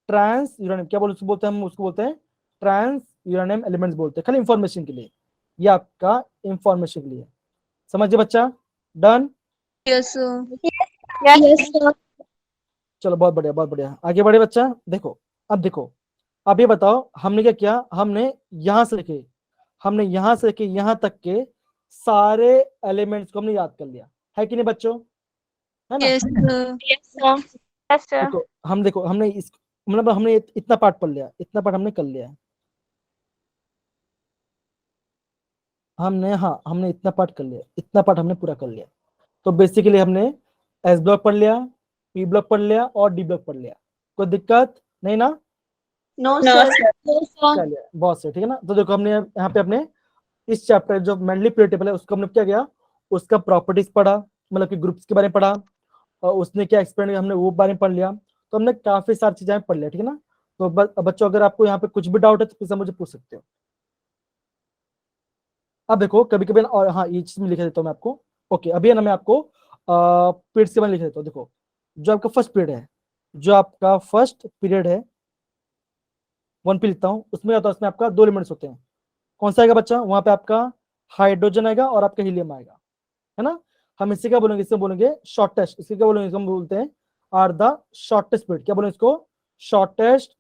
Transuranium. क्या बोलते हैं हम? उसको बोलते हैं ट्रांस यूरेनियम एलिमेंट्स बोलते हैं। खाली इंफॉर्मेशन के लिए, ये आपका इंफॉर्मेशन के लिए। समझिए बच्चा? Done?
Yes, sir. Yes, sir.
चलो बहुत बढ़िया, बहुत बढ़िया, आगे बढ़े बच्चा। देखो, अब देखो, अब ये बताओ, हमने क्या किया? हमने यहां से लेके यहां तक के सारे एलिमेंट्स को हमने याद कर लिया, है कि नहीं बच्चों? है ना?
Yes, sir. Yes, sir. Yes, sir.
देखो हमने मतलब हमने इतना पार्ट पढ़ लिया, इतना पार्ट हमने कर लिया है। हमने इतना पार्ट कर लिया, इतना पार्ट हमने पूरा कर लिया। तो बेसिकली हमने एस ब्लॉक पढ़ लिया, पी ब्लॉक पढ़ लिया और डी ब्लॉक पढ़ लिया। कोई दिक्कत नहीं ना?
No sir.
चलिए बहुत सही, ठीक है ना। तो देखो हमने यहाँ पे अपने इस चैप्टर जो मेंडली पीरियड टेबल है उसको हमने क्या किया, उसका प्रॉपर्टीज पढ़ा, मतलब कि ग्रुप्स के बारे में पढ़ा, और उसने क्या एक्सप्लेन किया हमने वो बारे में पढ़ लिया। तो हमने काफी सारी चीजें पढ़ लिया, ठीक है ना। तो बच्चों अगर आपको यहाँ पे कुछ भी डाउट है तो प्लीज मुझे पूछ सकते हो। अब देखो कभी कभी, और हाँ ये चीज में लिख देता हूँ मैं आपको। ओके अभी है ना, मैं आपको पीरियड के बारे में लिख देता हूँ। देखो जो आपका फर्स्ट पीरियड है, जो आपका फर्स्ट पीरियड है 1P लिखता हूँ, उसमें आता है, उसमें आपका 2 एलिमेंट्स होते हैं। कौन सा आएगा बच्चा? वहां पे आपका हाइड्रोजन आएगा और आपका हीलियम आएगा, है ना। हम इससे क्या बोलेंगे, इससे बोलेंगे शॉर्टेस्ट, इससे क्या बोलेंगे, हम बोलते हैं आर द शॉर्टेस्ट पीरियड। क्या बोलेंगे इसको? शॉर्टेस्ट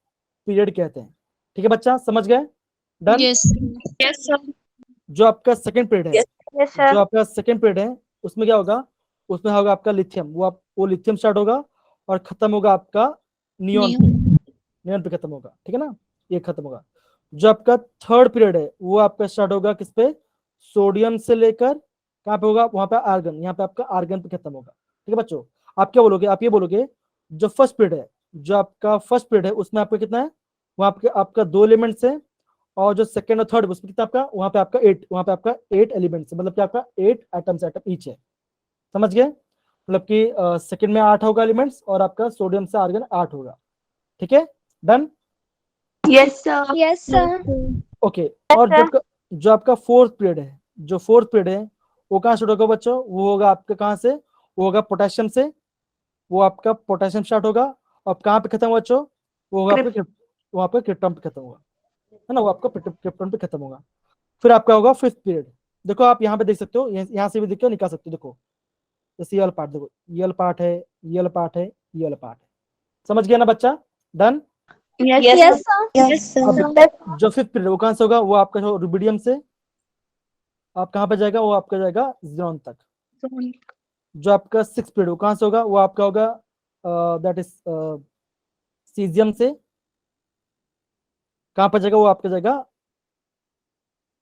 पीरियड कहते हैं, ठीक है बच्चा, समझ गए? डन।
Yes.
Yes sir.
जो आपका सेकंड पीरियड है,
यस
जो
सर।
आपका सेकंड पीरियड है, उसमें क्या होगा? उसमें होगा आपका लिथियम, वो लिथियम स्टार्ट होगा और खत्म होगा आपका नियोन पे, नियोन पे खत्म होगा, ठीक है ना, ये खत्म होगा। जो आपका थर्ड पीरियड है वो आपका स्टार्ट होगा किस पे? सोडियम से लेकर कहाँ पे होगा? वहां पे आर्गन, यहाँ पे आपका आर्गन पे खत्म होगा, ठीक है बच्चों। आप क्या बोलोगे? आप ये बोलोगे जो फर्स्ट पीरियड है, जो आपका फर्स्ट पीरियड है उसमें आपका कितना है? वहां आपका 2 एलिमेंट्स है, और जो सेकंड और थर्ड उसमें कितना आपका? वहां पे आपका 8, वहां पे आपका 8 एलिमेंट्स है, मतलब कि आपका 8 एटम्स, एटम ईच है, समझ गए? मतलब कि सेकंड में 8 होगा एलिमेंट्स, और आपका सोडियम से आर्गन 8 होगा, ठीक है, done.
Yes sir.
Yes, sir.
Okay. और जो आपका फोर्थ पीरियड है, जो फोर्थ पीरियड है वो कहाँ स्टार्ट होगा बच्चों? वो होगा आपका कहाँ से? वो होगा पोटेशियम से, वो आपका पोटेशियम स्टार्ट होगा, और कहाँ पे खत्म होगा बच्चों? वो होगा आपका वहां पे क्रिप्टन पे खत्म होगा, है ना, वो आपका क्रिप्टन पे खत्म होगा। फिर आपका होगा फिफ्थ पीरियड। देखो आप यहाँ पे देख सकते हो, यहाँ से भी देख के निकाल सकते हो। देखो जैसे ये वाला पार्ट, देखो ये वाला पार्ट है, ये वाला पार्ट है, ये वाला पार्ट है, समझ गया ना बच्चा? Done.
Yes
Yes,
sir.
Yes, sir.
अब जो फिफ्थ पीरियड वो कहाँ से होगा? वो आपका जो रुबिडियम से आप कहाँ पे जाएगा? वो आपका जाएगा ज़ीरोन तक। जो आपका सिक्स पीरियड वो कहाँ से होगा? वो आपका होगा दैट इज सीजियम से, कहाँ पर जाएगा? वो आपका जाएगा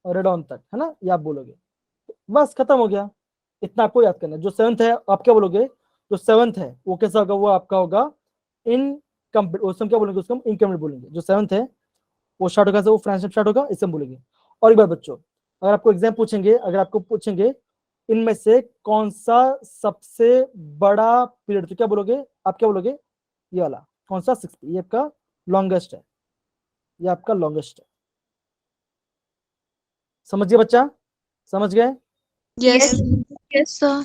रेडॉन तक, है ना, ये आप बोलोगे, बस खत्म हो गया। इतना आपको याद करना है। जो सेवंथ है आप क्या बोलोगे? जो सेवंथ है वो कैसा होगा? वो आपका होगा इनकम्प्लीट, उसमें क्या बोलेंगे? उसको हम इनकम्प्लीट बोलेंगे। जो सेवंथ है वो स्टार्ट होगा, वो फ्रेंच स्टार्ट होगा, इससे हम बोलेंगे। और एक बार बच्चों, अगर आपको एग्जाम पूछेंगे, अगर आपको पूछेंगे इनमें से कौन सा सबसे बड़ा पीरियड, तो क्या बोलोगे? आप क्या बोलोगे? ये वाला कौन सा? 6, ये आपका लॉन्गेस्ट है, ये आपका लॉन्गेस्ट है, समझ गए बच्चा? समझ गए?
Yes.
Yes sir.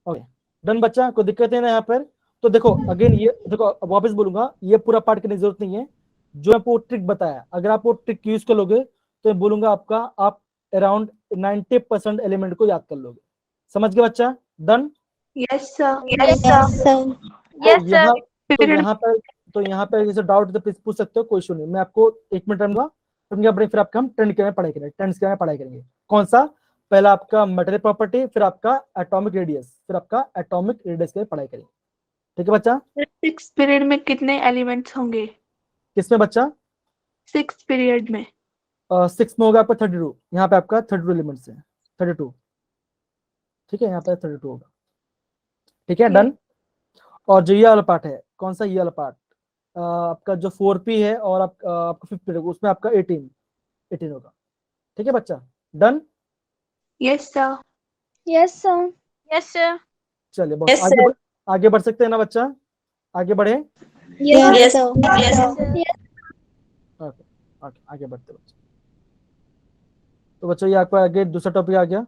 Okay done बच्चा, कोई दिक्कत है ना यहाँ पर? तो देखो अगेन, ये देखो अब वापस बोलूंगा, ये पूरा पार्ट करने की जरूरत नहीं है। जो आपको ट्रिक बताया, अगर आप वो ट्रिक यूज कर लोगे तो मैं बोलूंगा आपका आप अराउंड 90% एलिमेंट को याद कर लोगे, समझ गए बच्चा? Done.
Yes sir.
Yes, sir.
Yes
यहाँ
सर।
तो यहाँ पर जैसे डाउट तो प्लीज पूछ सकते हो, कोई इशू नहीं। मैं आपको 1 मिनट दूंगा, फिर आपका हम ट्रेंड के बारे में पढ़ाई करेंगे, ट्रेंड्स के बारे में पढ़ाई करेंगे। कौन सा? पहला आपका मटेरियल प्रॉपर्टी, फिर आपका एटॉमिक रेडियस, फिर आपका एटॉमिक रेडियस की पढ़ाई करेंगे, ठीक है बच्चा?
सिक्स पीरियड में कितने एलिमेंट्स होंगे?
किसमें बच्चा?
सिक्स पीरियड में
6 में होगा आपका 32, यहाँ पे आपका 32 एलिमेंट्स है, 32, ठीक है, यहाँ पे 32 होगा, ठीक है, डन। और जो ये वाला पार्ट है, कौन सा? ये वाला पार्ट आपका जो 4P है, और आपका फिफ्थ पीरियड, उसमें आपका 18 होगा, ठीक है बच्चा? Done.
Yes sir.
Yes, sir.
Yes sir.
चलिए बहुत आगे बढ़ सकते हैं ना बच्चा? आगे बढ़े?
Yes, sir.
ओके ओके, आगे बढ़ते बच्चे। तो बच्चों ये आपका आगे दूसरा टॉपिक आ गया।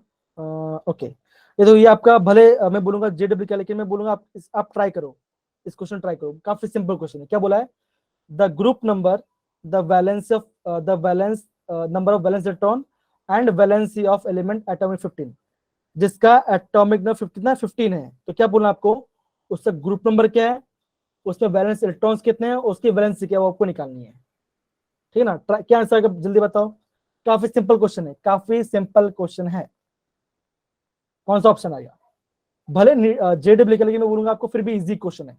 ओके, ये तो ये आपका भले मैं बोलूंगा JW का, लेकिन मैं बोलूंगा आप ट्राई करो, इस क्वेश्चन ट्राई करो, काफी सिंपल क्वेश्चन है। क्या बोला है? The group number, the valence number of valence electron and valency of element atomic 15, जिसका एटॉमिक नंबर 15 है, तो क्या बोलना आपको? उसका ग्रुप नंबर क्या है, उसमें वैलेंस इलेक्ट्रॉन्स कितने हैं, उसकी वैलेंसी क्या है, वो आपको निकालनी है, ठीक है ना? क्या आंसर है जल्दी बताओ। काफी सिंपल क्वेश्चन है, काफी सिंपल क्वेश्चन है। कौन सा ऑप्शन आएगा? भले JW के लिए मैं बोलूंगा आपको, फिर भी इजी क्वेश्चन है,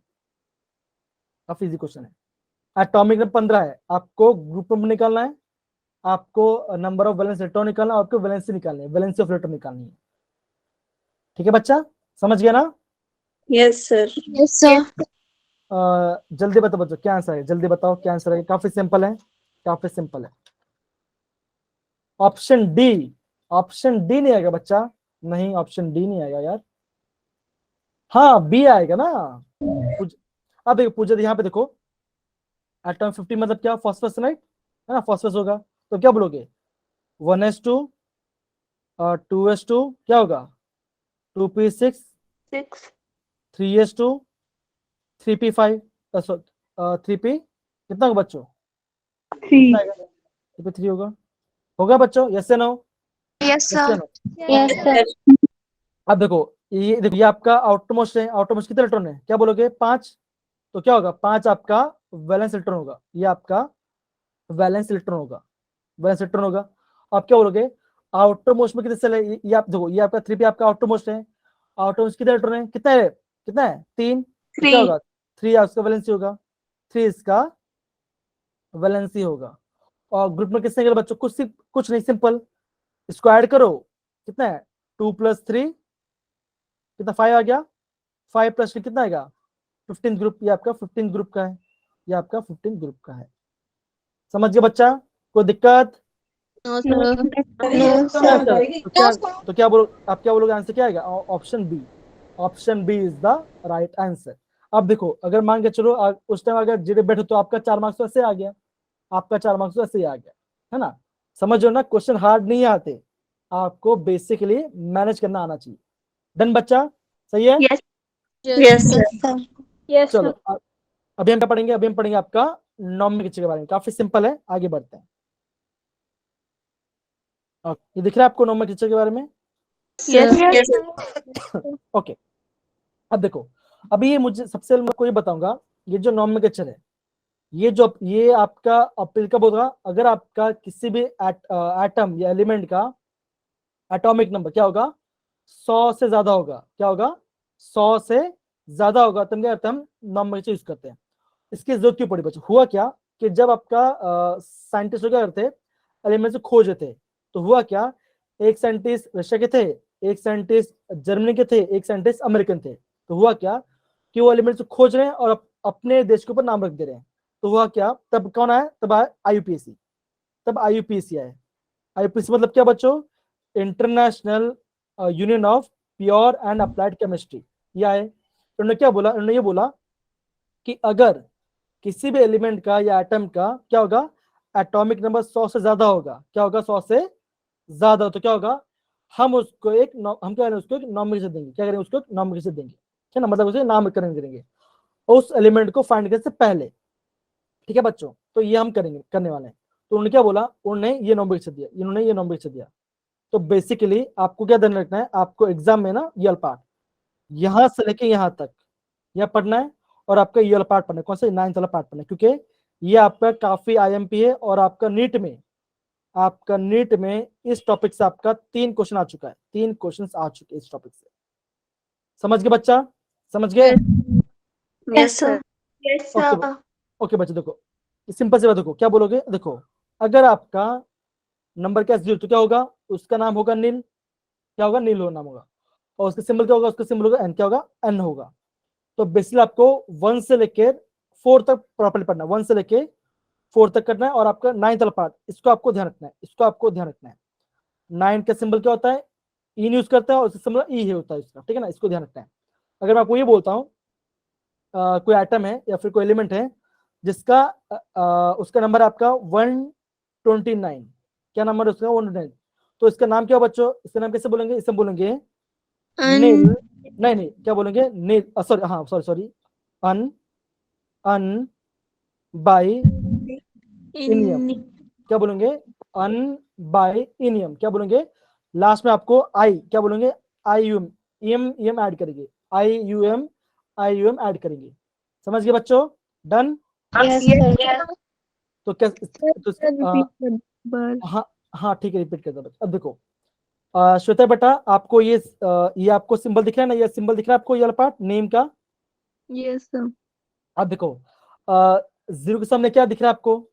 काफी इजी क्वेश्चन है। एटॉमिक नंबर 15 है, आपको ग्रुप नंबर निकालना है, आपको नंबर ऑफ वैलेंस इलेक्ट्रॉन निकालना है, आपको वैलेंसी निकालनी है, वैलेंसी ऑफ इलेक्ट्रॉन निकालनी है, ठीक है बच्चा? समझ गया ना?
Yes sir.
Yes, sir.
जल्दी बताओ बच्चों क्या आंसर है, जल्दी बताओ क्या आंसर है। काफी सिंपल है, काफी सिंपल है। ऑप्शन डी, ऑप्शन डी नहीं आएगा बच्चा, नहीं ऑप्शन डी नहीं आएगा यार। हाँ बी आएगा ना। अब देखो पूजा यहाँ पे देखो, एटम 50 मतलब क्या, फॉस्फरस राइट, है ना, फॉस्फरस होगा। तो क्या बोलोगे, 1s2 और 2s2 क्या होगा, 2p6,
6
3s2, 3p5, 3p कितना होगा बच्चों,
3
कितना आएगा, 3p3 होगा बच्चों, यस या नो,
यस
यस या
सर
नो।
Yes, sir.
अब देखो ये आपका आउटरमोस्ट है, आउटरमोस्ट कितने इलेक्ट्रॉन है, क्या बोलोगे 5, तो क्या होगा 5 आपका वैलेंस इलेक्ट्रॉन होगा, ये आपका वैलेंस इलेक्ट्रॉन होगा, वैलेंस इलेक्ट्रॉन होगा। आप क्या बोलोगे आउटरमोस्ट में कितने सेल है, ये आप देखो, ये आपका 3p आपका आउटरमोस्ट है, आउटरमोस्ट कितने इलेक्ट्रॉन है, कितना है 3, तो क्या
3
होगा 3 उसका वैलेंसी होगा, 3 इसका वैलेंसी होगा। और ग्रुप में किसने गए बच्चों, कुछ नहीं, सिंपल, इसको ऐड करो, कितना है 2 + 3 कितना 5 आ गया, 5 + 3 कितना आएगा 15 ग्रुप, ये आपका 15 ग्रुप का है, ये आपका 15 ग्रुप का है। समझ गए बच्चा, कोई दिक्कत,
No,
नो
sir.
तो क्या बोलो, आप क्या बोलोगे, आंसर क्या आएगा, option B, option B is the right answer. अब देखो अगर मान के चलो उस टाइम अगर जीरो बैठो तो आपका 4 मार्क्स तो ऐसे आ गया, आपका 4 मार्क्स तो ऐसे ही आ गया, है ना। समझो ना, क्वेश्चन हार्ड नहीं आते, आपको बेसिकली मैनेज करना आना चाहिए। डन बच्चा, सही है।
Yes
Yes, sir.
यस
चलो अभी हम क्या पढ़ेंगे, अभी हम पढ़ेंगे आपका नॉमिनेचर के बारे में, काफी सिंपल है, आगे बढ़ते हैं। ये दिख रहा है आपको नॉमिनेचर के बारे में,
यस
ओके। अब देखो, अभी ये मुझे सबसे मैं आपको ये बताऊंगा, ये जो नॉमिनेचर है, ये आपका अपील कब होगा, अगर आपका किसी भी एटम या एलिमेंट का एटॉमिक नंबर क्या होगा 100 से ज्यादा होगा, क्या होगा 100 से ज्यादा होगा, तब क्या करते हैं हम नॉमिनेचर यूज करते हैं। इसकी जरूरत क्यों पड़ी बच्चों, हुआ क्या कि जब आपका साइंटिस्ट क्या करते एलिमेंट से खोज रहे थे, तो हुआ क्या, एक साइंटिस्ट रशिया के थे, एक साइंटिस्ट जर्मनी के थे, एक साइंटिस्ट अमेरिकन थे। तो हुआ क्या कि वो एलिमेंट से खोज रहे हैं और अपने देश के ऊपर नाम रख दे रहे हैं। तो हुआ क्या, तब कौन आया, तब आया IUPAC, तब IUPAC आया। IUPAC मतलब क्या बच्चों, international union of pure and applied chemistry, ये आए। उन्होंने क्या बोला, उन्होंने ये बोला कि अगर किसी भी एलिमेंट का या एटम का क्या होगा एटॉमिक नंबर 100 से ज्यादा होगा, क्या होगा 100 से ज्यादा, तो क्या होगा हम उसको हम क्या करेंगे, उसको एक नॉमिनेशन देंगे, क्या करेंगे उसको नॉमिनेशन देंगे, ठीक है ना, मतलब उसे नामकरण करेंगे उस एलिमेंट को फाइंड करने से पहले, ठीक है बच्चों। तो ये हम करने वाले हैं। तो उन्होंने क्या बोला, उन्होंने ये नॉमिनेशन दिया, इन्होंने ये नॉमिनेशन दिया। तो बेसिकली आपको क्या ध्यान रखना है, आपको एग्जाम में ना ये पार्ट यहां से लेके यहां तक यह पढ़ना है, और आपका ये वाला पार्ट पढ़ना है, कौन सा 9th वाला पार्ट पढ़ना है, क्योंकि ये आपका काफी IMP है, और आपका नीट में इस टॉपिक से आपका 3 क्वेश्चन आ चुका है, 3 क्वेश्चन आ चुके इस टॉपिक से। समझ गए बच्चा, समझ गए,
yes sir yes
okay
sir
okay बच्चे देखो, सिंपल से बात देखो, क्या बोलोगे, देखो अगर आपका नंबर क्या 0 तो क्या होगा, उसका नाम होगा नील, क्या होगा नील हो नाम होगा, और उसका सिंबल क्या होगा, उसका सिंबल होगा एन, क्या होगा एन होगा। तो बेसिकली आपको 1 से लेकर 4 तक प्रॉपर्ली पढ़ना है, 1 से लेके 4 तक करना है, और आपका 9th वाला पार्ट इसको आपको ध्यान रखना है, इसको आपको ध्यान रखना है। 9 का सिंबल क्या होता है, इन यूज करता है, और उसका सिंबल ई होता है इसका, ठीक है ना, इसको ध्यान रखना है। अगर मैं आपको ये बोलता हूँ कोई एटम है या फिर कोई एलिमेंट है जिसका उसका नंबर आपका 129, क्या नंबर है उसका 129, तो इसका नाम क्या हो बच्चों, इसका नाम कैसे बोलेंगे, इसे बोलेंगे नील, नहीं क्या बोलेंगे नील, सॉरी हाँ सॉरी अन अन बाई इनियम, क्या बोलेंगे अन बाई इनियम, क्या बोलेंगे लास्ट में आपको आई, क्या बोलेंगे IUM, EM ऐड करेंगे, IUM ऐड करेंगे। समझ गए बच्चों, डन।
Yes, sir.
तो क्या तो
Repeat the
हाँ हाँ ठीक है, रिपीट कर दो बच्चों। अब देखो श्वेता बेटा, आपको ये आपको सिंबल दिख रहा है ना, ये सिंबल दिख रहा है आपको, ये वाला पार्ट नेम का।
Yes, sir.
अब देखो 0 के सामने क्या दिख रहा है आपको,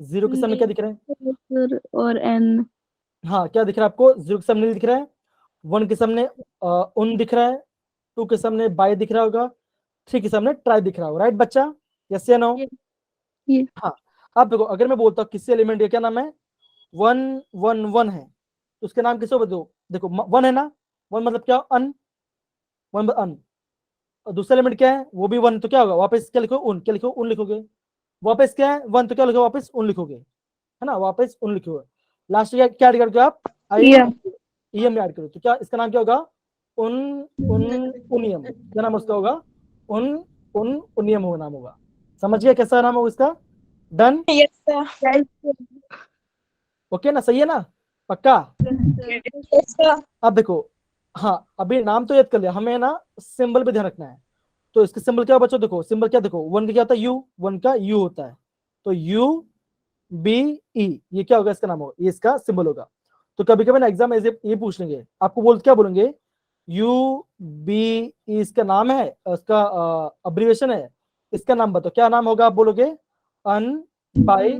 0 के सामने क्या दिख रहा है,
Sir or N.
हाँ क्या दिख रहा है आपको, 0 के सामने दिख रहा है, 1 के सामने उन दिख रहा है, 2 के सामने बाई दिख रहा होगा, 3 के सामने ट्राई दिख रहा होगा, राइट बच्चा? यस या नो?
Yes.
हाँ, अब देखो अगर मैं बोलता हूँ किसी एलिमेंट का क्या नाम है, 1 1 1 है, तो उसके नाम किसको बदलो? देखो 1 है ना, 1 मतलब क्या, अन, 1 अन, और दूसरा एलिमेंट क्या है, वो भी 1, तो क्या होगा, वापस क्या लिखो, उन, क्या लिखो, उन लिखोगे। वापस क्या है 1, तो क्या लिखो, वापस उन लिखोगे, है ना, वापस उन लिखोगे। लास्ट क्या ऐड करोगे आप, आई
Yeah.
ईएम ऐड करो, तो क्या इसका नाम क्या होगा, उन उन उनियम, क्या नाम उसका होगा, उन उन उनियम होगा, नाम होगा। समझ गया कैसा नाम होगा इसका? Done?
Yes, sir.
Yes, sir.
Okay ना, सही है ना, पक्का?
Yes, sir.
अब देखो, हाँ अभी नाम तो याद कर लिया, हमें ना सिंबल पे ध्यान रखना है। तो इसके सिंबल क्या बच्चों, देखो सिंबल क्या, देखो 1 का क्या होता है, यू, 1 का यू होता है, तो यू बी ई, ये क्या होगा, इसका नाम होगा, ये इसका सिंबल होगा। तो कभी कभी ना एग्जाम ऐसे ये पूछ लेंगे आपको, बोल क्या बोलेंगे, यू बी ई इसका नाम है, उसका अब्रिवेशन है, इसका नाम बताओ, क्या नाम होगा, आप बोलोगे अन बाई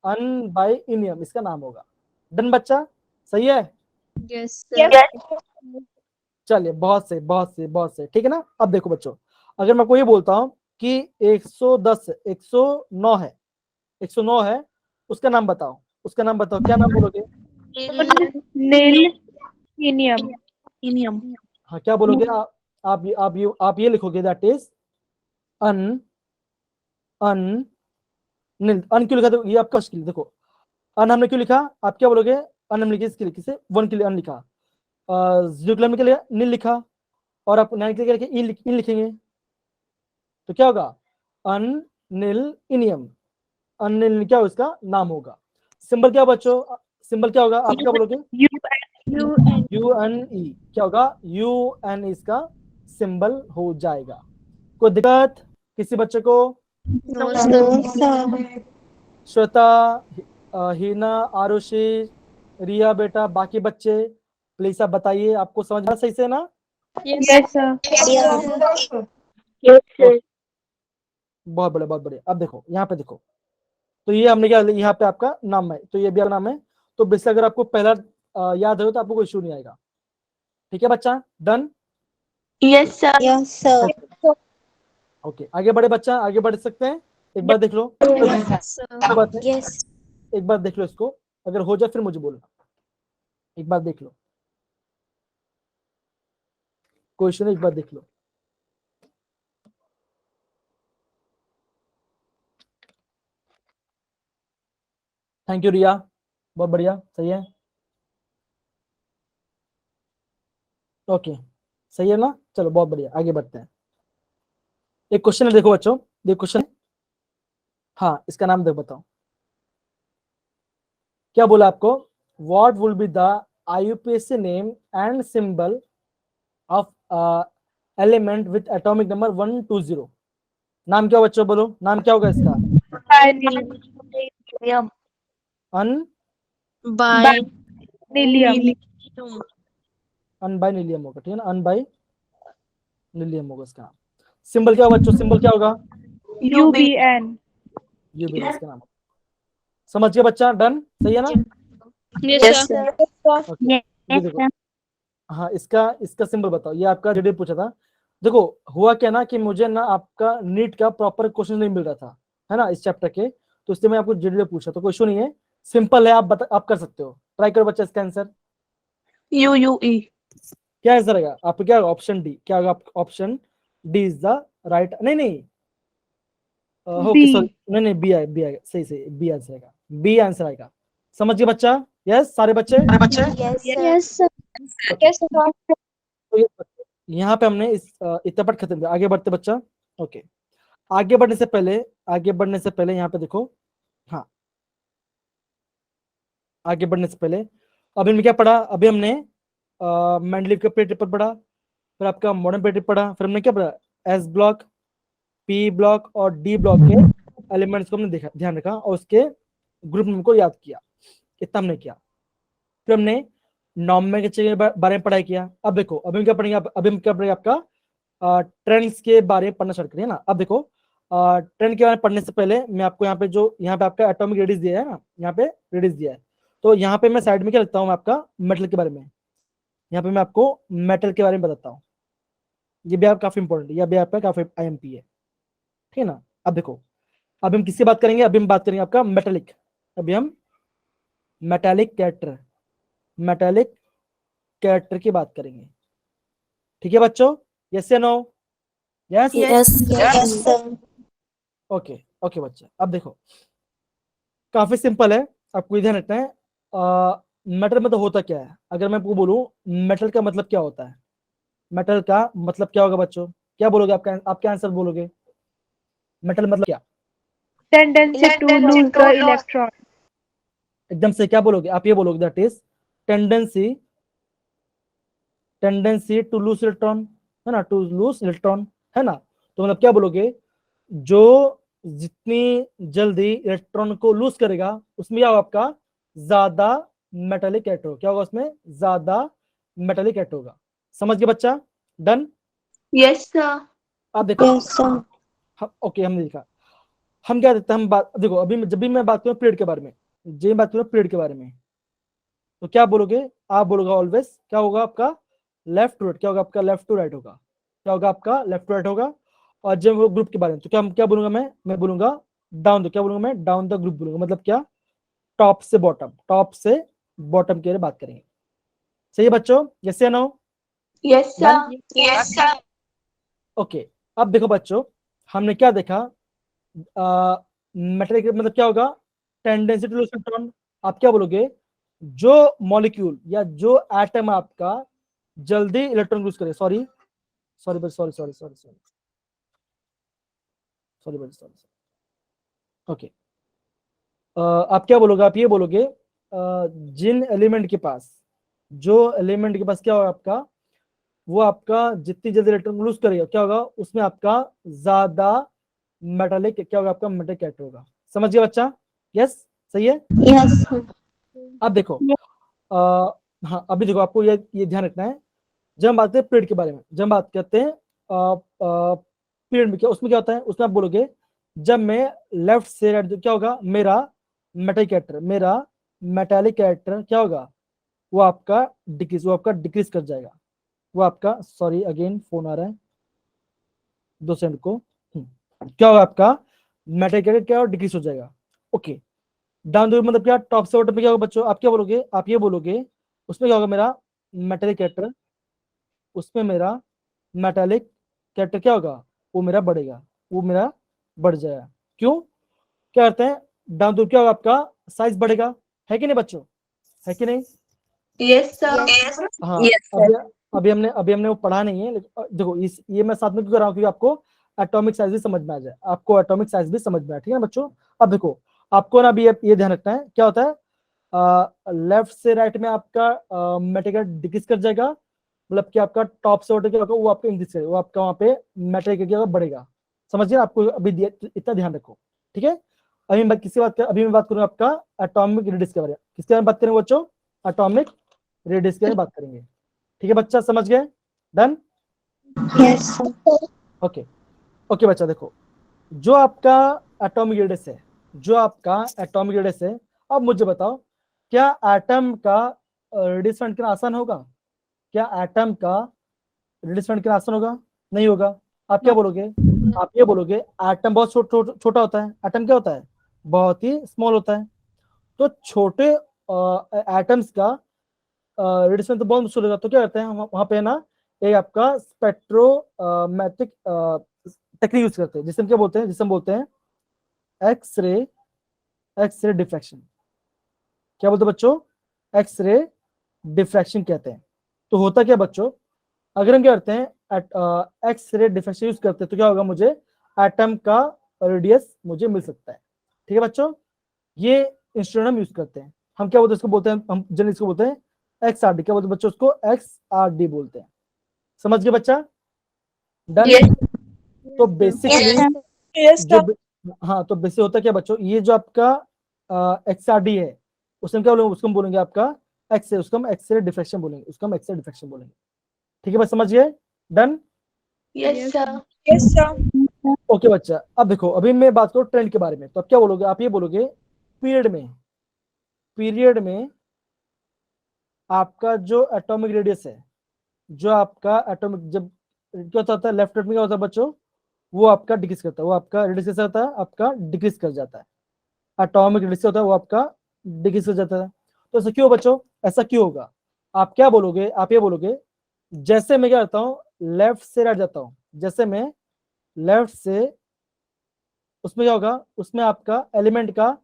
अन बाई इनियम, इसका नाम होगा। डन बच्चा, सही है?
Yes,
Yes.
sir.
चलिए, बहुत से बहुत से बहुत से, ठीक है ना। अब देखो बच्चों, अगर मैं कोई बोलता हूं कि 110 109 है, 109 है, उसका नाम बताओ, उसका नाम बताओ, क्या नाम बोलोगे?
Nil. Inium.
हाँ, क्या बोलोगे आप ये लिखोगे, दैट इज अन अन नील। अन क्यों लिखा, तो ये आपका मुश्किल, देखो अन हमने क्यों लिखा, आप क्या बोलोगे, अन हमने किसके लिए, किसे 1 के लिए अन लिखा, 0 के लिए नील लिखा, और आप 9 के लिए इन लिखेंगे, तो क्या होगा, अन नील इनियम, अन नील क्या उसका नाम होगा। सिंबल क्या बच्चों, सिंबल क्या होगा, आप क्या बोलोगे, यू एन ई, क्या होगा, यू एन इसका सिंबल हो जाएगा। कोई दिक्कत किसी बच्चे को?
No, sir.
श्वेता, हिना, आरुषि, रिया बेटा, बाकी बच्चे प्लीज आप बताइए, आपको समझ में सही से ना?
Yes, sir.
Yes.
Yes, sir.
बहुत बढ़िया, बहुत बढ़िया। अब देखो यहाँ पे देखो, तो ये हमने क्या, यहाँ पे आपका नाम है, तो ये भी आपका नाम है, तो बेसिक अगर आपको पहला याद हो तो आपको कोई इशू नहीं आएगा, ठीक है बच्चा? Done?
Yes, sir.
Yes, sir.
Okay, आगे बढ़े बच्चा, आगे बढ़ सकते हैं, एक बार देख लो, एक बार
Yes.
एक बार देख लो इसको, अगर हो जाए फिर मुझे बोलना, एक बार देख लो, कोई इशू नहीं, एक बार देख लो। थैंक यू रिया, बहुत बढ़िया, सही है, ओके, सही है ना, चलो बहुत बढ़िया, आगे बढ़ते हैं। एक क्वेश्चन है, देखो बच्चों, देखो क्वेश्चन, हाँ इसका नाम देखो, बताओ क्या बोला आपको, what will be the IUPAC name and symbol of element with atomic number 120। नाम क्या बच्चों, बोलो नाम क्या होगा इसका,
Nilium.
अन
Nilium.
अनबाइनिलियम होगा, ठीक है ना, अनबाइनिलियम होगा इसका। सिंबल क्या होगा बच्चों, सिंबल क्या होगा,
UBN.
यूबी इसका नाम। समझ गया बच्चा? डन, सही है ना?
Yes, sir.
ओके, ये देखो, हाँ इसका इसका सिंबल बताओ, ये आपका जेडी पूछा था। देखो हुआ क्या ना कि मुझे ना आपका नीट का प्रॉपर क्वेश्चन नहीं मिल रहा था, है ना, इस चैप्टर के, तो इसलिए मैं आपको जेडी पूछा, तो कोई इशू नहीं है, सिंपल है, आप कर सकते हो, ट्राई करो बच्चा, इसका आंसर
UUE.
क्या आंसर रहेगा आपको, क्या होगा, ऑप्शन डी, क्या होगा, option D is the right, नहीं नहीं, ओके सॉरी, नहीं नहीं, बी आएगा, सही सही, बी आंसर आएगा, बी आंसर आएगा। समझ गए बच्चा? यस सारे बच्चे?
Yes, sir.
Yes, sir.
Yes, sir.
तो यहाँ पे हमने इस इतना पार्ट खत्म किया, आगे बढ़ते बच्चा। ओके, आगे बढ़ने से पहले, यहाँ पे देखो, हाँ आगे बढ़ने से पहले अभी हमने क्या पढ़ा, अभी हमने मेंडलीव का पेपर पढ़ा, फिर आपका मॉडर्न पेपर पढ़ा, फिर हमने क्या पढ़ा, एस ब्लॉक, पी ब्लॉक और डी ब्लॉक के एलिमेंट्स को हमने देखा, ध्यान रखा, और उसके ग्रुप नेम को याद किया, इतना हमने किया। फिर हमने नॉमेनक्लेचर के बारे में पढ़ाई किया। अब देखो अभी हम क्या पढ़ेंगे, अभी हम क्या पढ़ेंगे, आपका ट्रेंड्स के बारे में पढ़ना स्टार्ट करिए ना। अब देखो ट्रेंड के बारे में पढ़ने से पहले मैं आपको यहाँ पे जो यहाँ पे आपका एटॉमिक रेडियस दिया है ना, यहाँ पे रेडियस दिया है, तो यहाँ पे मैं साइड में क्या लिखता हूँ, मैं आपका मेटल के बारे में, यहाँ पे मैं आपको मेटल के बारे में बताता हूँ। ये भी आप काफी इंपॉर्टेंट है, यह भी आपका काफी आईएमपी है, ठीक है ना। अब देखो, अभी हम किससे बात करेंगे, अभी हम बात करेंगे आपका मेटालिक। अभी हम मेटालिक कैरेक्टर, मेटालिक कैरेक्टर की बात करेंगे, ठीक है बच्चों, यस या no? Yes,
Yes.
Yes, sir.
Okay okay बच्चा। अब देखो काफी सिंपल है, आपको ये ध्यान रखना है। मेटल मतलब होता क्या है, अगर मैं आपको बोलूं मेटल का मतलब क्या होता है, मेटल का मतलब क्या होगा बच्चों, क्या बोलोगे, आप क्या आंसर बोलोगे, मेटल मतलब क्या?
Tendency to lose the electron.
एकदम से क्या बोलोगे, आप ये बोलोगे that is tendency, tendency to lose electron, है ना, टू लूज इलेक्ट्रॉन, है ना। तो मतलब क्या बोलोगे, जो जितनी जल्दी इलेक्ट्रॉन को लूज करेगा उसमें क्या होगा आपका, ज्यादा मेटालिक कैरेक्टर होगा, क्या होगा उसमें, ज्यादा मेटालिक कैरेक्टर होगा। समझ गए बच्चा? डन।
Yes, sir.
अब देखो,
Yes, sir.
ओके हमने देखा, हम क्या देखते हैं, हम बात देखो, अभी जब भी मैं बात करूँ पीरियड के बारे में, जब मैं बात करूँ पीरियड के बारे में, तो क्या बोलोगे, आप बोलोगे ऑलवेज क्या होगा आपका, लेफ्ट टू राइट, क्या होगा आपका, लेफ्ट टू राइट होगा, क्या होगा आपका, लेफ्ट टू राइट होगा। और जब वो ग्रुप के बारे में, तो क्या बोलूंगा मैं बोलूंगा डाउन, तो क्या बोलूंगा मैं, डाउन द ग्रुप बोलूंगा, मतलब क्या, टॉप से बॉटम, टॉप से बॉटम के बारे में बात करेंगे। सही है बच्चों, यस या no?
Yes, sir.
Done.
Yes, sir.
Okay, अब देखो बच्चों, हमने क्या देखा, मेटेरिक मतलब क्या होगा, टेंडेंसी टू लूज इलेक्ट्रॉन। आप क्या बोलोगे, जो मॉलिक्यूल या जो एटम आपका जल्दी इलेक्ट्रॉन लूज करे, sorry sorry sorry sorry sorry sorry sorry sorry, okay, आप क्या बोलोगे, आप ये बोलोगे जिन एलिमेंट के पास, जो एलिमेंट के पास क्या होगा आपका, वो आपका जितनी जल्दी इलेक्ट्रॉन लूज करेगा क्या होगा, उसमें आपका ज्यादा मेटालिक क्या होगा, आपका मेटालिक कैरेक्टर होगा। समझ गया बच्चा? यस, सही है।
Yes, sir.
अब देखो, आ, हाँ अभी देखो, आपको ये ध्यान रखना है, जब हम बात करते हैं पीरियड के बारे में, जब हम बात करते हैं पीरियड में, क्या उसमें क्या होता है, उसमें आप बोलोगे जब मैं लेफ्ट से राइट, क्या होगा, मेरा मेटालिक कैरेक्टर, मेरा मेटालिक कैरेक्टर क्या होगा, वो आपका डिक्रीज, वो आपका डिक्रीज कर जाएगा, वो आपका, सॉरी अगेन फोन आ रहा है, 2 सेकंड को, क्या होगा आपका मेटालिक कैरेक्टर क्या डिक्रीज हो जाएगा। ओके, डाउन द मतलब क्या, टॉप से बॉटम पे क्या होगा बच्चों, आप क्या बोलोगे, आप ये बोलोगे उसमें क्या होगा, मेरा मेटालिक कैरेक्टर, उसमें मेरा मेटालिक कैरेक्टर क्या होगा, वो मेरा बढ़ेगा, वो मेरा बढ़ जाएगा। क्यों, क्या करते हैं, डाउन द क्या होगा, आपका साइज बढ़ेगा, है कि नहीं बच्चों, है कि नहीं?
Yes, sir.
Yes.
हाँ,
Yes, sir.
अभी हमने वो पढ़ा नहीं है, देखो ये मैं साथ में क्यों कर रहा हूँ, क्योंकि आपको एटॉमिक साइज भी समझ में आ जाए, आपको एटॉमिक साइज भी समझ में आए, ठीक है ना बच्चों। अब देखो, आपको ना अभी ये ध्यान रखना है, क्या होता है, लेफ्ट से राइट में आपका मेटेरियल डिक्रीज कर जाएगा, मतलब कि आपका टॉप से बॉटम क्या होगा, वो आपका इंक्रीज करेगा, वो आपका वहाँ पे मेटेरियल क्या होगा, बढ़ेगा। समझिए, आपको अभी इतना ध्यान रखो, ठीक है। अभी मैं बात करूंगा आपका एटॉमिक रेडियस के बारे में, किसके बारे में बात करेंगे बच्चों, एटॉमिक रेडियस के बारे में बात करेंगे, ठीक है बच्चा, समझ गए? Done.
Yes, sir.
Okay okay बच्चा, देखो जो आपका एटॉमिक रेडियस है, जो आपका एटॉमिक रेडियस है, अब मुझे बताओ, क्या एटम का रेडियस फाइंड करना आसान होगा, क्या एटम का रेडियस फाइंड करना आसान होगा, नहीं होगा। आप क्या बोलोगे, आप ये बोलोगे एटम बहुत छोटा होता है, एटम क्या होता है, बहुत ही स्मॉल होता है, तो छोटे एटम्स का रेडिएशन तो बहुत मुश्किल होगा, तो क्या करते हैं वहां पे ना, एक आपका स्पेक्ट्रोमेट्रिक टेक्निक यूज करते हैं, जिसे हम क्या बोलते हैं, जिसे हम बोलते हैं एक्स रे डिफ्रैक्शन। क्या बोलते हैं बच्चों, एक्स रे डिफ्रैक्शन कहते हैं। तो होता क्या बच्चों, अगर हम क्या करते हैं एक्स रे डिफ्रैक्शन यूज करते हैं, तो क्या होगा, मुझे एटम का रेडियस मुझे मिल सकता है, ठीक है बच्चों। ये इंस्ट्रूमेंट हम यूज करते हैं, हम क्या बोलते हैं इसको, बोलते हैं हम जनरली इसको बोलते हैं एक्स आर डी, क्या बोलते हैं बच्चों, उसको एक्स आर डी बोलते हैं। समझ गए बच्चा? डन।
Yes.
तो
Yes,
बेसिकली
sir.
Yes,
जो हाँ, तो बेसिक होता क्या बच्चों, ये जो आपका एक्स आर डी है, उसको हम क्या बोलेंगे, उसको हम बोलेंगे आपका एक्स रे, उसको हम एक्स रे डिफ्रैक्शन बोलेंगे, उसको हम एक्स रे डिफ्रैक्शन बोलेंगे, ठीक है बस, समझ गए? Done.
Yes, sir. Yes, sir.
Okay बच्चा, अब देखो, अभी मैं बात करूँ ट्रेंड के बारे में, तो अब क्या बोलोगे, आप ये बोलोगे पीरियड में आपका जो एटॉमिक रेडियस है, जो आपका एटॉमिक, जब क्या होता है, लेफ्ट में क्या होता है बच्चों, वो आपका डिक्रीज करता है, वो आपका रेडियस कैसा होता है, आपका डिक्रीज कर जाता है, एटॉमिक रेडियस होता है वो आपका डिक्रीज कर जाता है। तो ऐसा क्यों बच्चों, ऐसा क्यों होगा, आप क्या बोलोगे, आप ये बोलोगे जैसे मैं क्या करता हूँ लेफ्ट से राइट जाता हूँ, जैसे मैं लेफ्ट से, उसमें क्या होगा, उसमें आपका एलिमेंट का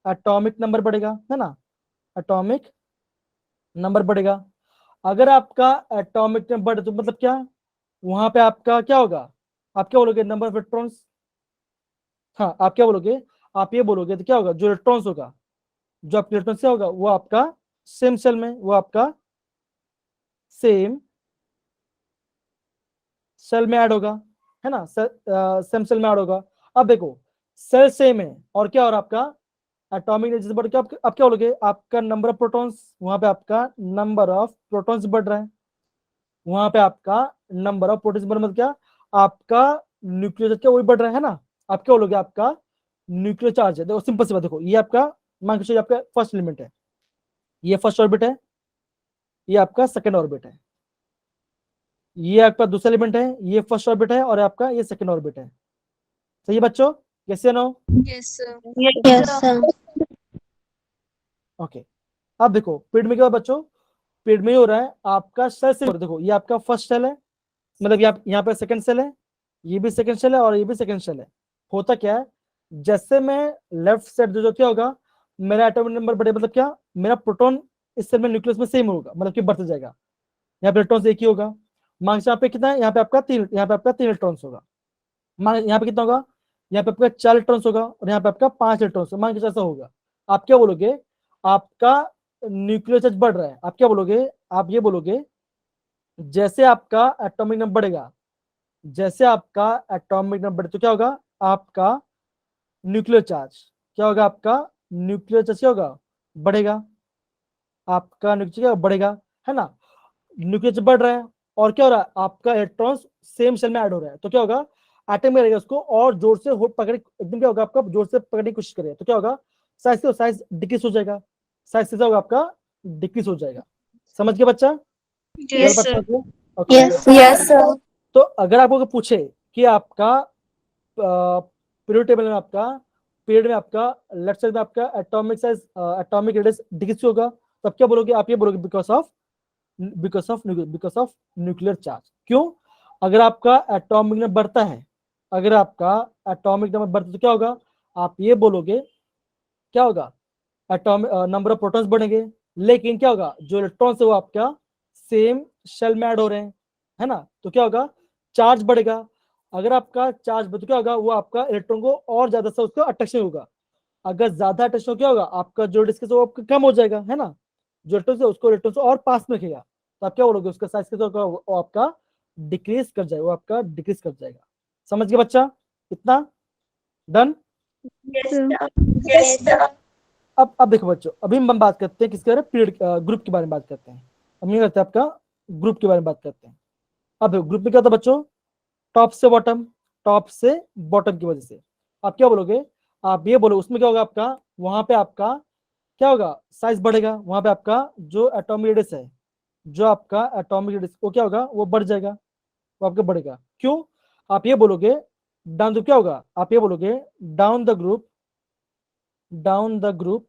एटॉमिक नंबर बढ़ेगा, है ना, एटॉमिक नंबर बढ़ेगा। अगर आपका एटॉमिक नंबर तो मतलब क्या, वहां पे आपका क्या होगा, आप क्या बोलोगे, नंबर ऑफ इलेक्ट्रॉन्स, हाँ आप क्या बोलोगे, आप ये बोलोगे तो क्या होगा, जो इलेक्ट्रॉन्स होगा, जो आपका इलेक्ट्रॉन से होगा वो आपका सेम सेल में, वो आपका सेम सेल में ऐड होगा, है ना, सेम सेल में ऐड होगा। अब देखो सेल सेम है और क्या हो रहा है, आपका एटॉमिक एनर्जी बढ़ के आप क्या बोलोगे, आपका नंबर ऑफ प्रोटॉन्स, वहां पे आपका नंबर ऑफ प्रोटॉन्स बढ़ रहा है, वहां पे आपका नंबर ऑफ प्रोटॉन्स बढ़, मतलब क्या, आपका न्यूक्लियर चार्ज क्या वही बढ़ रहा है ना, आप क्या बोलोगे, आपका न्यूक्लियर चार्ज है। देखो सिंपल सी बात, देखो ये आपका मान के चलिए आपका फर्स्ट एलिमेंट है, ये फर्स्ट ऑर्बिट है, ये आपका सेकंड ऑर्बिट है, ये आपका दूसरा एलिमेंट है, ये फर्स्ट ऑर्बिट है और आपका ये सेकंड ऑर्बिट है। सही है बच्चों, कैसे no,
Yes, sir.
Yes, sir.
Okay. अब देखो पीरियड में क्या हो बच्चों, पीरियड में हो रहा है आपका सेल से, देखो ये आपका फर्स्ट सेल है, मतलब यहाँ पे सेकंड सेल है, ये भी सेकंड सेल है और ये भी सेकंड सेल है। होता क्या है, जैसे मैं लेफ्ट साइड जो क्या होगा, मेरा एटॉमिक नंबर बढ़े, मतलब क्या, मेरा प्रोटॉन इस सेल में न्यूक्लियस में सेम होगा, मतलब कि बढ़ते जाएगा, यहाँ पे इलेक्ट्रॉन एक ही होगा, मान यहाँ पे कितना है, यहाँ पे आपका तीन, यहाँ पे आपका 3 इलेक्ट्रॉन्स होगा, मान यहाँ पे कितना होगा, यहाँ पे आपका 4 इलेक्ट्रॉन्स होगा और यहाँ पे आपका 5 इलेक्ट्रॉन्स, मान के ऐसा होगा। आप क्या बोलोगे, आपका न्यूक्लियर चार्ज बढ़ रहा है, आप क्या बोलोगे, आप ये बोलोगे जैसे आपका एटॉमिक नंबर बढ़ेगा, जैसे आपका एटॉमिक नंबर बढ़े तो क्या होगा, आपका न्यूक्लियर चार्ज क्या होगा, आपका न्यूक्लियर चार्ज क्या होगा, बढ़ेगा, आपका न्यूक्लियर चार्ज बढ़ेगा, है ना, न्यूक्लियर चार्ज बढ़ रहा है और क्या हो रहा है, आपका इलेक्ट्रॉन्स सेम सेल में ऐड हो रहा है, तो क्या होगा, एटम में रहेगा उसको और जोर से पकड़, एकदम क्या होगा, आपका जोर से पकड़ने की कोशिश करेगा, तो क्या होगा, साइज डिक्रीज हो जाएगा, साइज कैसा होगा, आपका डिक्रीज हो जाएगा। समझ गया बच्चा,
Yes, sir.
Okay.
Yes, sir.
Yes, sir.
तो अगर आपको पूछे कि आपका पीरियड टेबल में, आपका पीरियड में आपका लेफ्ट साइड में आपका atomic size, atomic radius decrease होगा, तो आप क्या बोलोगे, आप ये बोलोगे बिकॉज ऑफ न्यूक्लियर चार्ज। क्यों, अगर आपका एटॉमिक नंबर बढ़ता है, अगर आपका एटॉमिक नंबर बढ़ता है तो क्या होगा, आप ये बोलोगे क्या होगा, एटॉमिक नंबर ऑफ प्रोटॉन्स बढ़ेंगे, लेकिन क्या होगा, जो इलेक्ट्रॉन्स है वो आपका सेम शेल में ऐड हो रहे हैं, है ना, तो क्या होगा, चार्ज बढ़ेगा। अगर आपका चार्ज बढ़े तो क्या होगा, वो आपका इलेक्ट्रॉन को और ज्यादा सा उसका अट्रैक्शन होगा, अगर ज्यादा अट्रैक्शन हो क्या होगा, आपका जो डिस्टेंस है वो आपका कम हो जाएगा, है ना, जो इलेक्ट्रॉन है उसको इलेक्ट्रॉन से और पास में रखेगा, तो आप क्या बोलोगे, उसका साइज कैसा होगा, वो आपका डिक्रीज कर जाएगा, वो आपका डिक्रीज कर जाएगा। समझ गया बच्चा, इतना done.
Yes, sir. Yes, sir.
अब देखो बच्चों, अभी हम बात करते हैं किसके बारे में, पीरियड ग्रुप के बारे में बात करते हैं, हम ये करते हैं आपका ग्रुप के बारे में बात करते हैं। अब ग्रुप में क्या होता है बच्चों, टॉप से बॉटम, टॉप से बॉटम की वजह से आप क्या बोलोगे, आप ये बोलो उसमें क्या होगा, आपका वहां पे आपका क्या होगा, साइज बढ़ेगा, वहां पे आपका जो एटॉमिक रेडियस है, जो आपका एटॉमिक रेडियस वो क्या होगा, वो बढ़ जाएगा, वो आपका बढ़ेगा। क्यों, आप ये बोलोगे डाउन, तो क्या होगा, आप ये बोलोगे down the group, down the group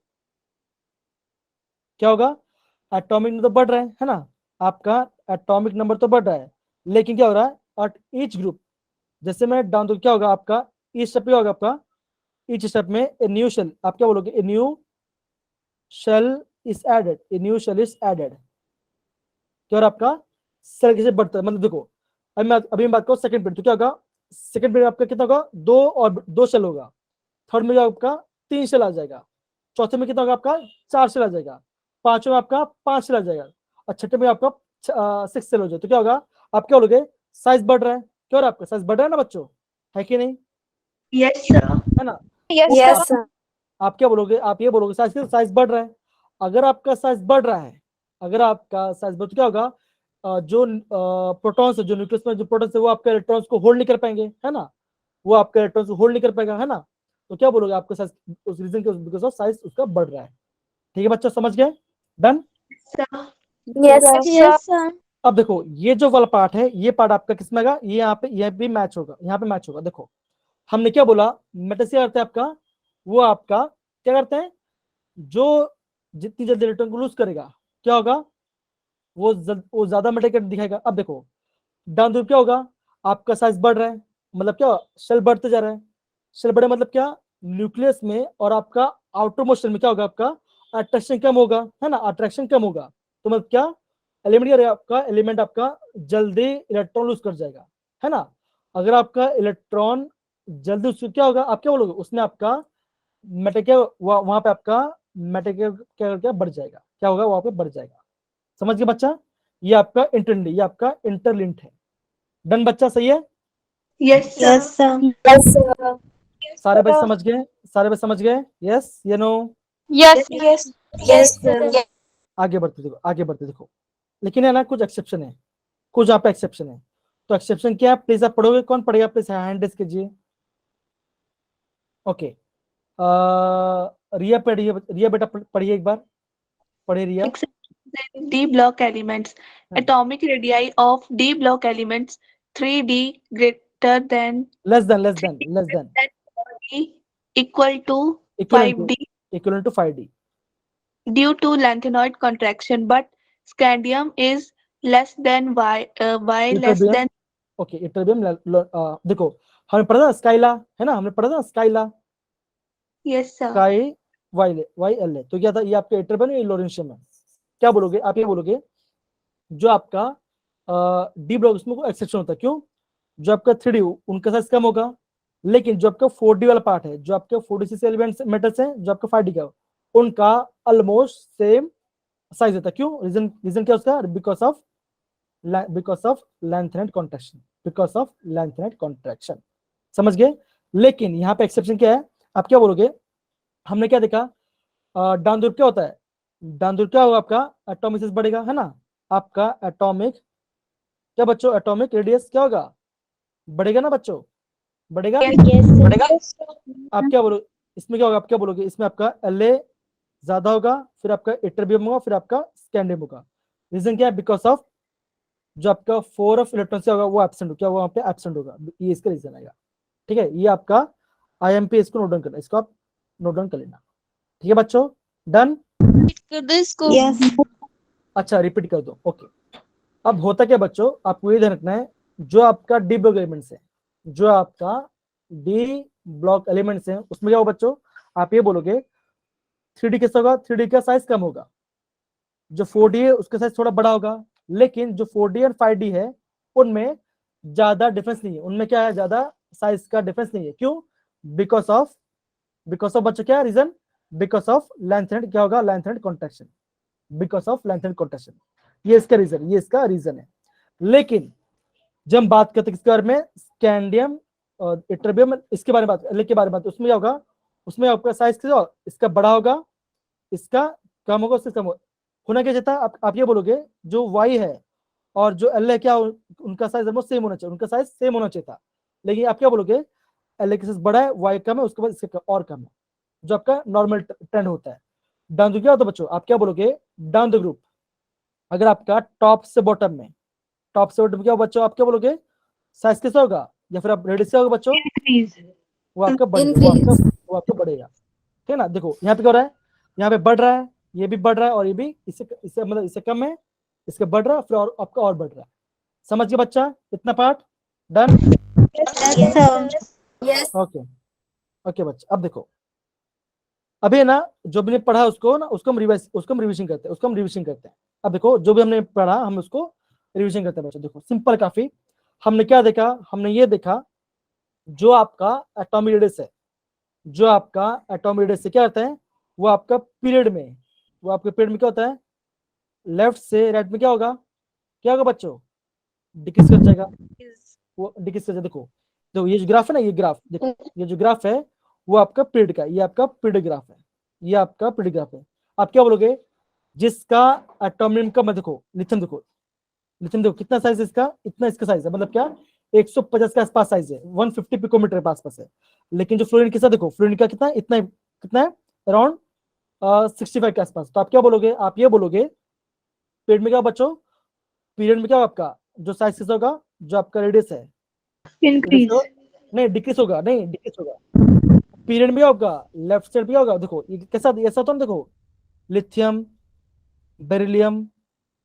क्या होगा, एटॉमिक नंबर तो बढ़ रहा है ना, आपका एटॉमिक नंबर तो बढ़ रहा है, लेकिन क्या हो रहा है एट ईच ग्रुप, जैसे मैं डाउन तो क्या होगा, आपका ईच स्टेप क्या होगा, आपका ईच स्टेप में ए न्यू शेल, आप क्या बोलोगे, a new shell is added, a new shell is added, क्या हो रहा है, आपका सेल कैसे बढ़ता है, मतलब देखो अभी मैं बात करूँ सेकंड पीरियड, तो क्या होगा, सेकंड पीरियड आपका कितना होगा, दो शेल होगा, थर्ड में आपका 3 शेल आ जाएगा, चौथे में कितना होगा, आपका 4 शेल आ जाएगा, पांचवें में आपका 5 शेल आ जाएगा और छठे में आपका 6 शेल हो जाए, तो क्या होगा, आप क्या बोलोगे, साइज बढ़ रहा है, क्या हो रहा है, आपका साइज बढ़ रहा है ना बच्चों, है कि नहीं,
Yes, sir.
है ना,
Yes, sir.
आप क्या बोलोगे, आप ये बोलोगे साइज बढ़ रहा है। अगर आपका साइज बढ़ रहा है, अगर आपका साइज बढ़ तो क्या होगा, जो प्रोटॉन्स है, जो न्यूक्लियस में जो प्रोटॉन्स है वो आपके इलेक्ट्रॉन्स को होल्ड नहीं कर पाएंगे, है ना, वो आपके इलेक्ट्रॉन्स को होल्ड नहीं कर पाएगा, है ना, तो क्या बोलोगे, आपका साइज उस रीजन के बिकॉज ऑफ साइज उसका बढ़ रहा है। ठीक है बच्चा, समझ गए, done.
Sir.
Yes, sir.
Yes, sir.
अब देखो ये जो वाला पार्ट है, ये पार्ट आपका किसमें आएगा, ये यहाँ पे, यह भी मैच होगा, यहाँ पे मैच होगा। देखो हमने क्या बोला, मैट्रिक्स क्या करते हैं आपका, वो आपका क्या करते हैं, जो जितनी जल्दी इलेक्ट्रॉन को लूज करेगा क्या होगा, वो ज्यादा मैटर दिखाएगा। अब देखो डाउन द क्या होगा, आपका साइज बढ़ रहा है, मतलब क्या, शेल बढ़ते जा रहा है। शेल बढ़े मतलब क्या, न्यूक्लियस में और आपका आउटर मोशन में क्या होगा, आपका अट्रैक्शन कम होगा, है ना, अट्रैक्शन कम होगा। तो मतलब क्या, एलिमेंट आपका जल्दी इलेक्ट्रॉन लूज कर जाएगा, है ना। अगर आपका इलेक्ट्रॉन जल्दी उसको क्या होगा, आप क्या बोलोगे, उसमें आपका मैटर क्या, वहां पे आपका मैटर क्या बढ़ जाएगा, क्या होगा, वहां पे बढ़ जाएगा। समझ गए बच्चा, ये आपका ये आपका इंटरलिंक्ड है। डन बच्चा, सही है।
Yes, sir.
Yes, sir.
Yes, sir.
सारे बच्चे समझ गए, सारे बच्चे समझ गए, यस या no.
Yes, yes. Yes, sir.
आगे बढ़ते देखो, आगे बढ़ते देखो, लेकिन है ना कुछ एक्सेप्शन है, कुछ यहाँ पे एक्सेप्शन है। तो एक्सेप्शन क्या है, प्लीज आप पढ़ोगे, कौन पढ़ेगा, प्लीज हैंड रेज कीजिए। ओके, रिया पढ़िए, रिया बेटा पढ़िए एक बार, पढ़िए रिया।
D block elements.
हाँ।
Atomic radii of D block elements 3D greater than
less than
D equal to
equivalent
5D
to 5D।
due to lanthanoid contraction, but scandium is less than Y less
ytterbium,
than.
Okay ytterbium, देखो हमने पढ़ा था स्काइला, है ना, हमने पढ़ा था स्काइला,
Yes, sir.
Sky Y L है, तो क्या था, ये आपका इटरबियम, ये लोरेंशियम है। क्या बोलोगे आप, ये बोलोगे जो आपका डी ब्लॉक, उसमें कोई एक्सेप्शन होता है, क्यों, जो आपका 3D उनका साइज कम होगा, लेकिन जो आपका 4D वाला पार्ट है, जो आपके 46 एलिमेंट्स मेटल्स हैं, जो आपका 5D का, उनका ऑलमोस्ट सेम साइज होता है। क्यों, रीजन रीजन क्या उसका, because of lanthanide contraction, because of lanthanide contraction. समझ गए। लेकिन यहाँ पे एक्सेप्शन क्या है, आप क्या बोलोगे, हमने क्या देखा, डाउन द क्या होता है, डाउन द क्या होगा, आपका एटॉमिक साइज बढ़ेगा, है ना, आपका एटॉमिक क्या बच्चों, एटॉमिक रेडियस क्या होगा, बढ़ेगा ना बच्चों, बढ़ेगा,
Yes, sir.
बढ़ेगा। आप क्या बोलो, इसमें क्या होगा, आप क्या बोलोगे, इसमें आपका La ज्यादा होगा, फिर आपका इटरबियम होगा, फिर आपका स्कैंडियम होगा। रीजन क्या है, बिकॉज ऑफ जो आपका 4 ऑफ इलेक्ट्रॉन से होगा वो एब्सेंट हो, क्या वहां पे एब्सेंट होगा, ये इसका रीजन आएगा। ठीक है, ये आपका IMP, इसको नोट डाउन करना, इसको आप नोट डाउन कर लेना। ठीक है बच्चों, डन।
कर दो इसको।
Yes.
अच्छा रिपीट कर दो, ओके। अब होता क्या बच्चों, आपको ये ध्यान रखना है, जो आपका डी ब्लॉक एलिमेंट्स है, जो आपका डी ब्लॉक एलिमेंट्स है, उसमें क्या होगा बच्चों, आप ये बोलोगे 3D कैसा होगा, 3D का साइज कम होगा, जो 4D है उसका साइज थोड़ा बड़ा होगा, लेकिन जो 4D और 5D है उनमें ज्यादा डिफरेंस नहीं है, उनमें क्या है, ज्यादा साइज का डिफरेंस नहीं है। क्यों, बिकॉज ऑफ बच्चों क्या reason, because of lanthanide क्या होगा, lanthanide contraction, because of lanthanide contraction, ये इसका रीजन, ये इसका रीजन है। लेकिन जब हम बात करते हैं किसके बारे में, स्कैंडियम और इटरबियम, इसके बारे में बात, के बारे में, उसमें क्या होगा, उसमें आपका साइज क्या होगा, इसका बड़ा होगा, इसका कम होगा, उससे कम होना क्या चाहता है, आप ये बोलोगे जो वाई है और जो एल है, क्या उनका साइज ऑलमोस्ट सेम होना चाहिए, उनका साइज सेम होना चाहिए था, लेकिन आप क्या बोलोगे, एल का साइज बड़ा है, वाई कम है, उसके बाद इसका और कम है, जो आपका नॉर्मल ट्रेंड होता है। डाउन द क्या होता है बच्चों, आप क्या बोलोगे, डाउन द ग्रुप, अगर आपका टॉप से बॉटम में, टॉप से बॉटम क्या बच्चों, आप क्या बोलोगे, साइज कैसा होगा, या फिर आप रेडियस क्या होगा बच्चों,
Increase.
वो आपका बढ़ेगा, वो आपका बढ़ेगा। ठीक है ना, देखो यहाँ पे क्या हो रहा है, यहाँ पे बढ़ रहा है, ये भी बढ़ रहा है, और ये भी इससे इससे मतलब इससे कम है, इसका बढ़ रहा है, फिर और आपका और बढ़ रहा है। समझ गए बच्चा, इतना part done.
Yes, sir.
Yes.
Okay, okay बच्चा, अब देखो, अभी है ना जो भी हमने पढ़ा उसको ना, उसको हम रिवीजन करते हैं, अब देखो जो भी हमने पढ़ा हम उसको रिवीजन करते हैं बच्चों। देखो सिंपल काफी, हमने क्या देखा, हमने ये देखा, जो आपका एटॉमिक रेडियस है, जो आपका एटॉमिक रेडियस से क्या होता है, वो आपका पीरियड में, वो आपके पीरियड में क्या होता है, लेफ्ट से राइट में क्या होगा, क्या होगा बच्चों, डिक्रीज कर जाएगा, वो डिक्रीज कर जाएगा। देखो जो ये जो ग्राफ है ना, ये ग्राफ देखो, ये जो ग्राफ है वो आपका पीरियड का, ये आपका पीरियड ग्राफ है, ये आपका पीरियड ग्राफ है। आप क्या बोलोगे, जिसका एटॉमिक का, मैं देखो लिथियम देखो कितना साइज है इसका, इतना इसका साइज है, मतलब क्या 150 के आसपास साइज है, 150 पिकोमीटर के आसपास है। लेकिन जो फ्लोरीन कितना, देखो फ्लोरीन का कितना, इतना कितना है, अराउंड 65 के आसपास। तो आप क्या बोलोगे, आप ये बोलोगे पेड़ में क्या बच्चों, पीरियड में क्या होगा आपका जो साइज किस होगा, जो आपका रेडियस है
Increase.
नहीं डिक्रीज होगा, नहीं डिक्रीज होगा। पीरियड में क्या होगा, लेफ्ट साइड पे क्या होगा, देखो ये कैसा ऐसा होता है ना, देखो lithium, beryllium,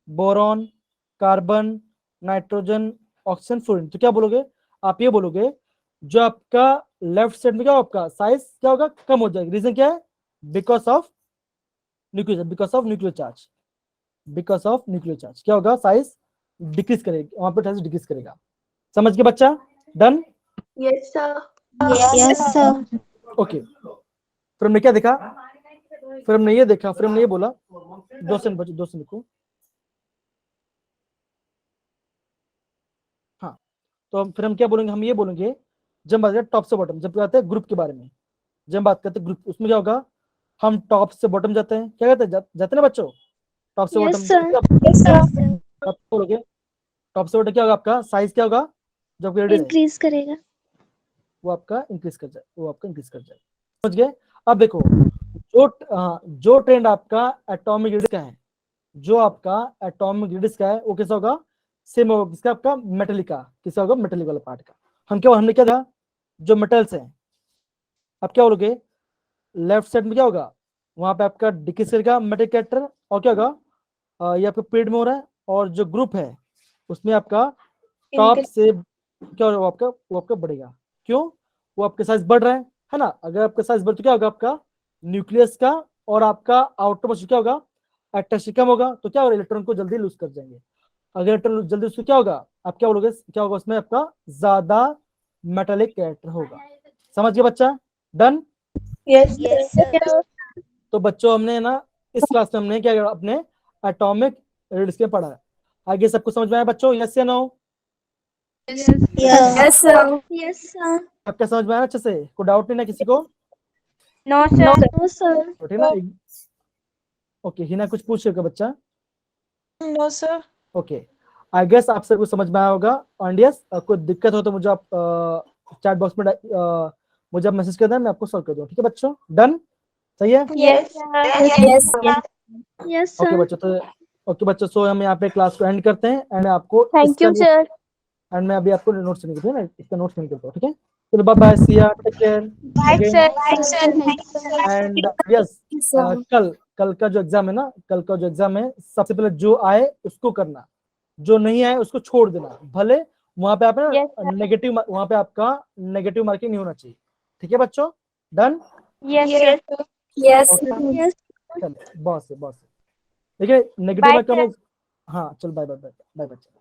boron, carbon, nitrogen, oxygen, fluorine. तो क्या बोलोगे आप, ये बोलोगे जो आपका लेफ्ट साइड में क्या होगा आपका साइज क्या होगा, कम हो जाएगा। रीजन क्या है, because of nuclear, because of nuclear charge, because of nuclear charge क्या होगा, साइज डिक्रीज करेगा, वहां पर साइज डिक्रीज करेगा। समझ गए बच्चा, done.
Yes, sir.
Yes, sir.
Okay, फिर हमने क्या देखा, फिर हमने ये देखा, फिर हमने ये बोला, 2 से लिखो। हाँ, तो फिर हम क्या बोलेंगे, हम ये बोलेंगे जब हम बात करते टॉप से बॉटम, जब कहते हैं ग्रुप के बारे में, जब हम बात करते हैं ग्रुप, उसमें क्या होगा, हम टॉप से बॉटम जाते हैं, क्या कहते हैं, जाते हैं ना बच्चों, टॉप से
Yes,
bottom.
sir. Yes, sir.
आप बोलोगे टॉप से बॉटम क्या होगा आपका साइज क्या होगा, जो रेडियस है
Increase करेगा.
वो आपका इंक्रीज कर जाए, वो आपका इंक्रीज कर जाए। समझ गए। अब देखो जो ट्रेंड आपका एटॉमिक रेडियस का है, जो आपका एटॉमिक रेडियस का है वो कैसा होगा, सेम होगा किसका, आपका मेटेलिक का, किसका होगा, मेटेलिक वाला पार्ट का। हमने क्या था, जो मेटल्स हैं, अब क्या बोलोगे लेफ्ट साइड में क्या होगा, वहां पे आपका डिक्रीज करेगा मेटेलिक कैरेक्टर, और क्या होगा ये आपका पीरियड में हो रहा है, और जो ग्रुप है उसमें आपका टॉप से क्या होगा, वो आपका बढ़ेगा। क्यों, वो आपका साइज बढ़ रहा है ना। अगर आपका साइज बढ़ तो क्या होगा, आपका न्यूक्लियस का और आपका आउटर मोस्ट क्या होगा, अट्रैक्शन कम होगा, तो क्या होगा, इलेक्ट्रॉन को जल्दी लूज कर जाएंगे। अगर इलेक्ट्रॉन जल्दी उसको क्या होगा, आप क्या बोलोगे, क्या होगा उसमें आपका ज्यादा मेटालिक कैरेक्टर होगा। समझ गए बच्चा, done.
Yes,
Yes,
sir.
sir.
तो बच्चों हमने ना इस क्लास में हमने क्या किया, अपने एटॉमिक रेडियस के पढ़ा है। आगे सबको समझ में आया बच्चों, यस या no.
Yes.
Yes, sir.
Yes, sir.
आपका समझ में आया अच्छे से, कोई डाउट नहीं ना किसी को,
No, sir. No, sir.
तो ठीक ना। ओके, हिना कुछ पूछ रहे हो क्या बच्चा।
No, sir.
ओके, आई गेस आप सबको समझ में आया होगा। और यस कोई दिक्कत हो तो मुझे आप चैट बॉक्स में मुझे आप मैसेज कर दें, मैं आपको सॉल्व कर दूँ, ठीक है बच्चों, डन, सही है।
Yes.
Yes, sir.
Yes,
okay
sir.
बच्चों, तो ओके बच्चों, सो हम यहाँ पे क्लास को एंड करते हैं, एंड मैं आपको
Thank you, sir.
एंड मैं अभी आपको नोट्स निकलता हूँ ना, इसका नोट्स निकलता हूँ, ठीक है। चलो bye bye, see ya, take care.
Bye, sir.
Bye, sir. Thank you, sir.
And yes
Yes, sir.
कल का जो एग्जाम है ना, कल का जो एग्जाम है, सबसे पहले जो आए उसको करना, जो नहीं आए उसको छोड़ देना। भले वहां पे आप
Yes, sir.
नेगेटिव, वहां पे आपका नेगेटिव मार्किंग नहीं होना चाहिए, ठीक है बच्चों, done.
Yes, sir.
Yes,
Okay.
sir.
Yes.
चलो बॉस है, ठीक है, नेगेटिव
Bye,
मार्क
sir.
हाँ चल, बाय बाय बाय बाय बच्चा।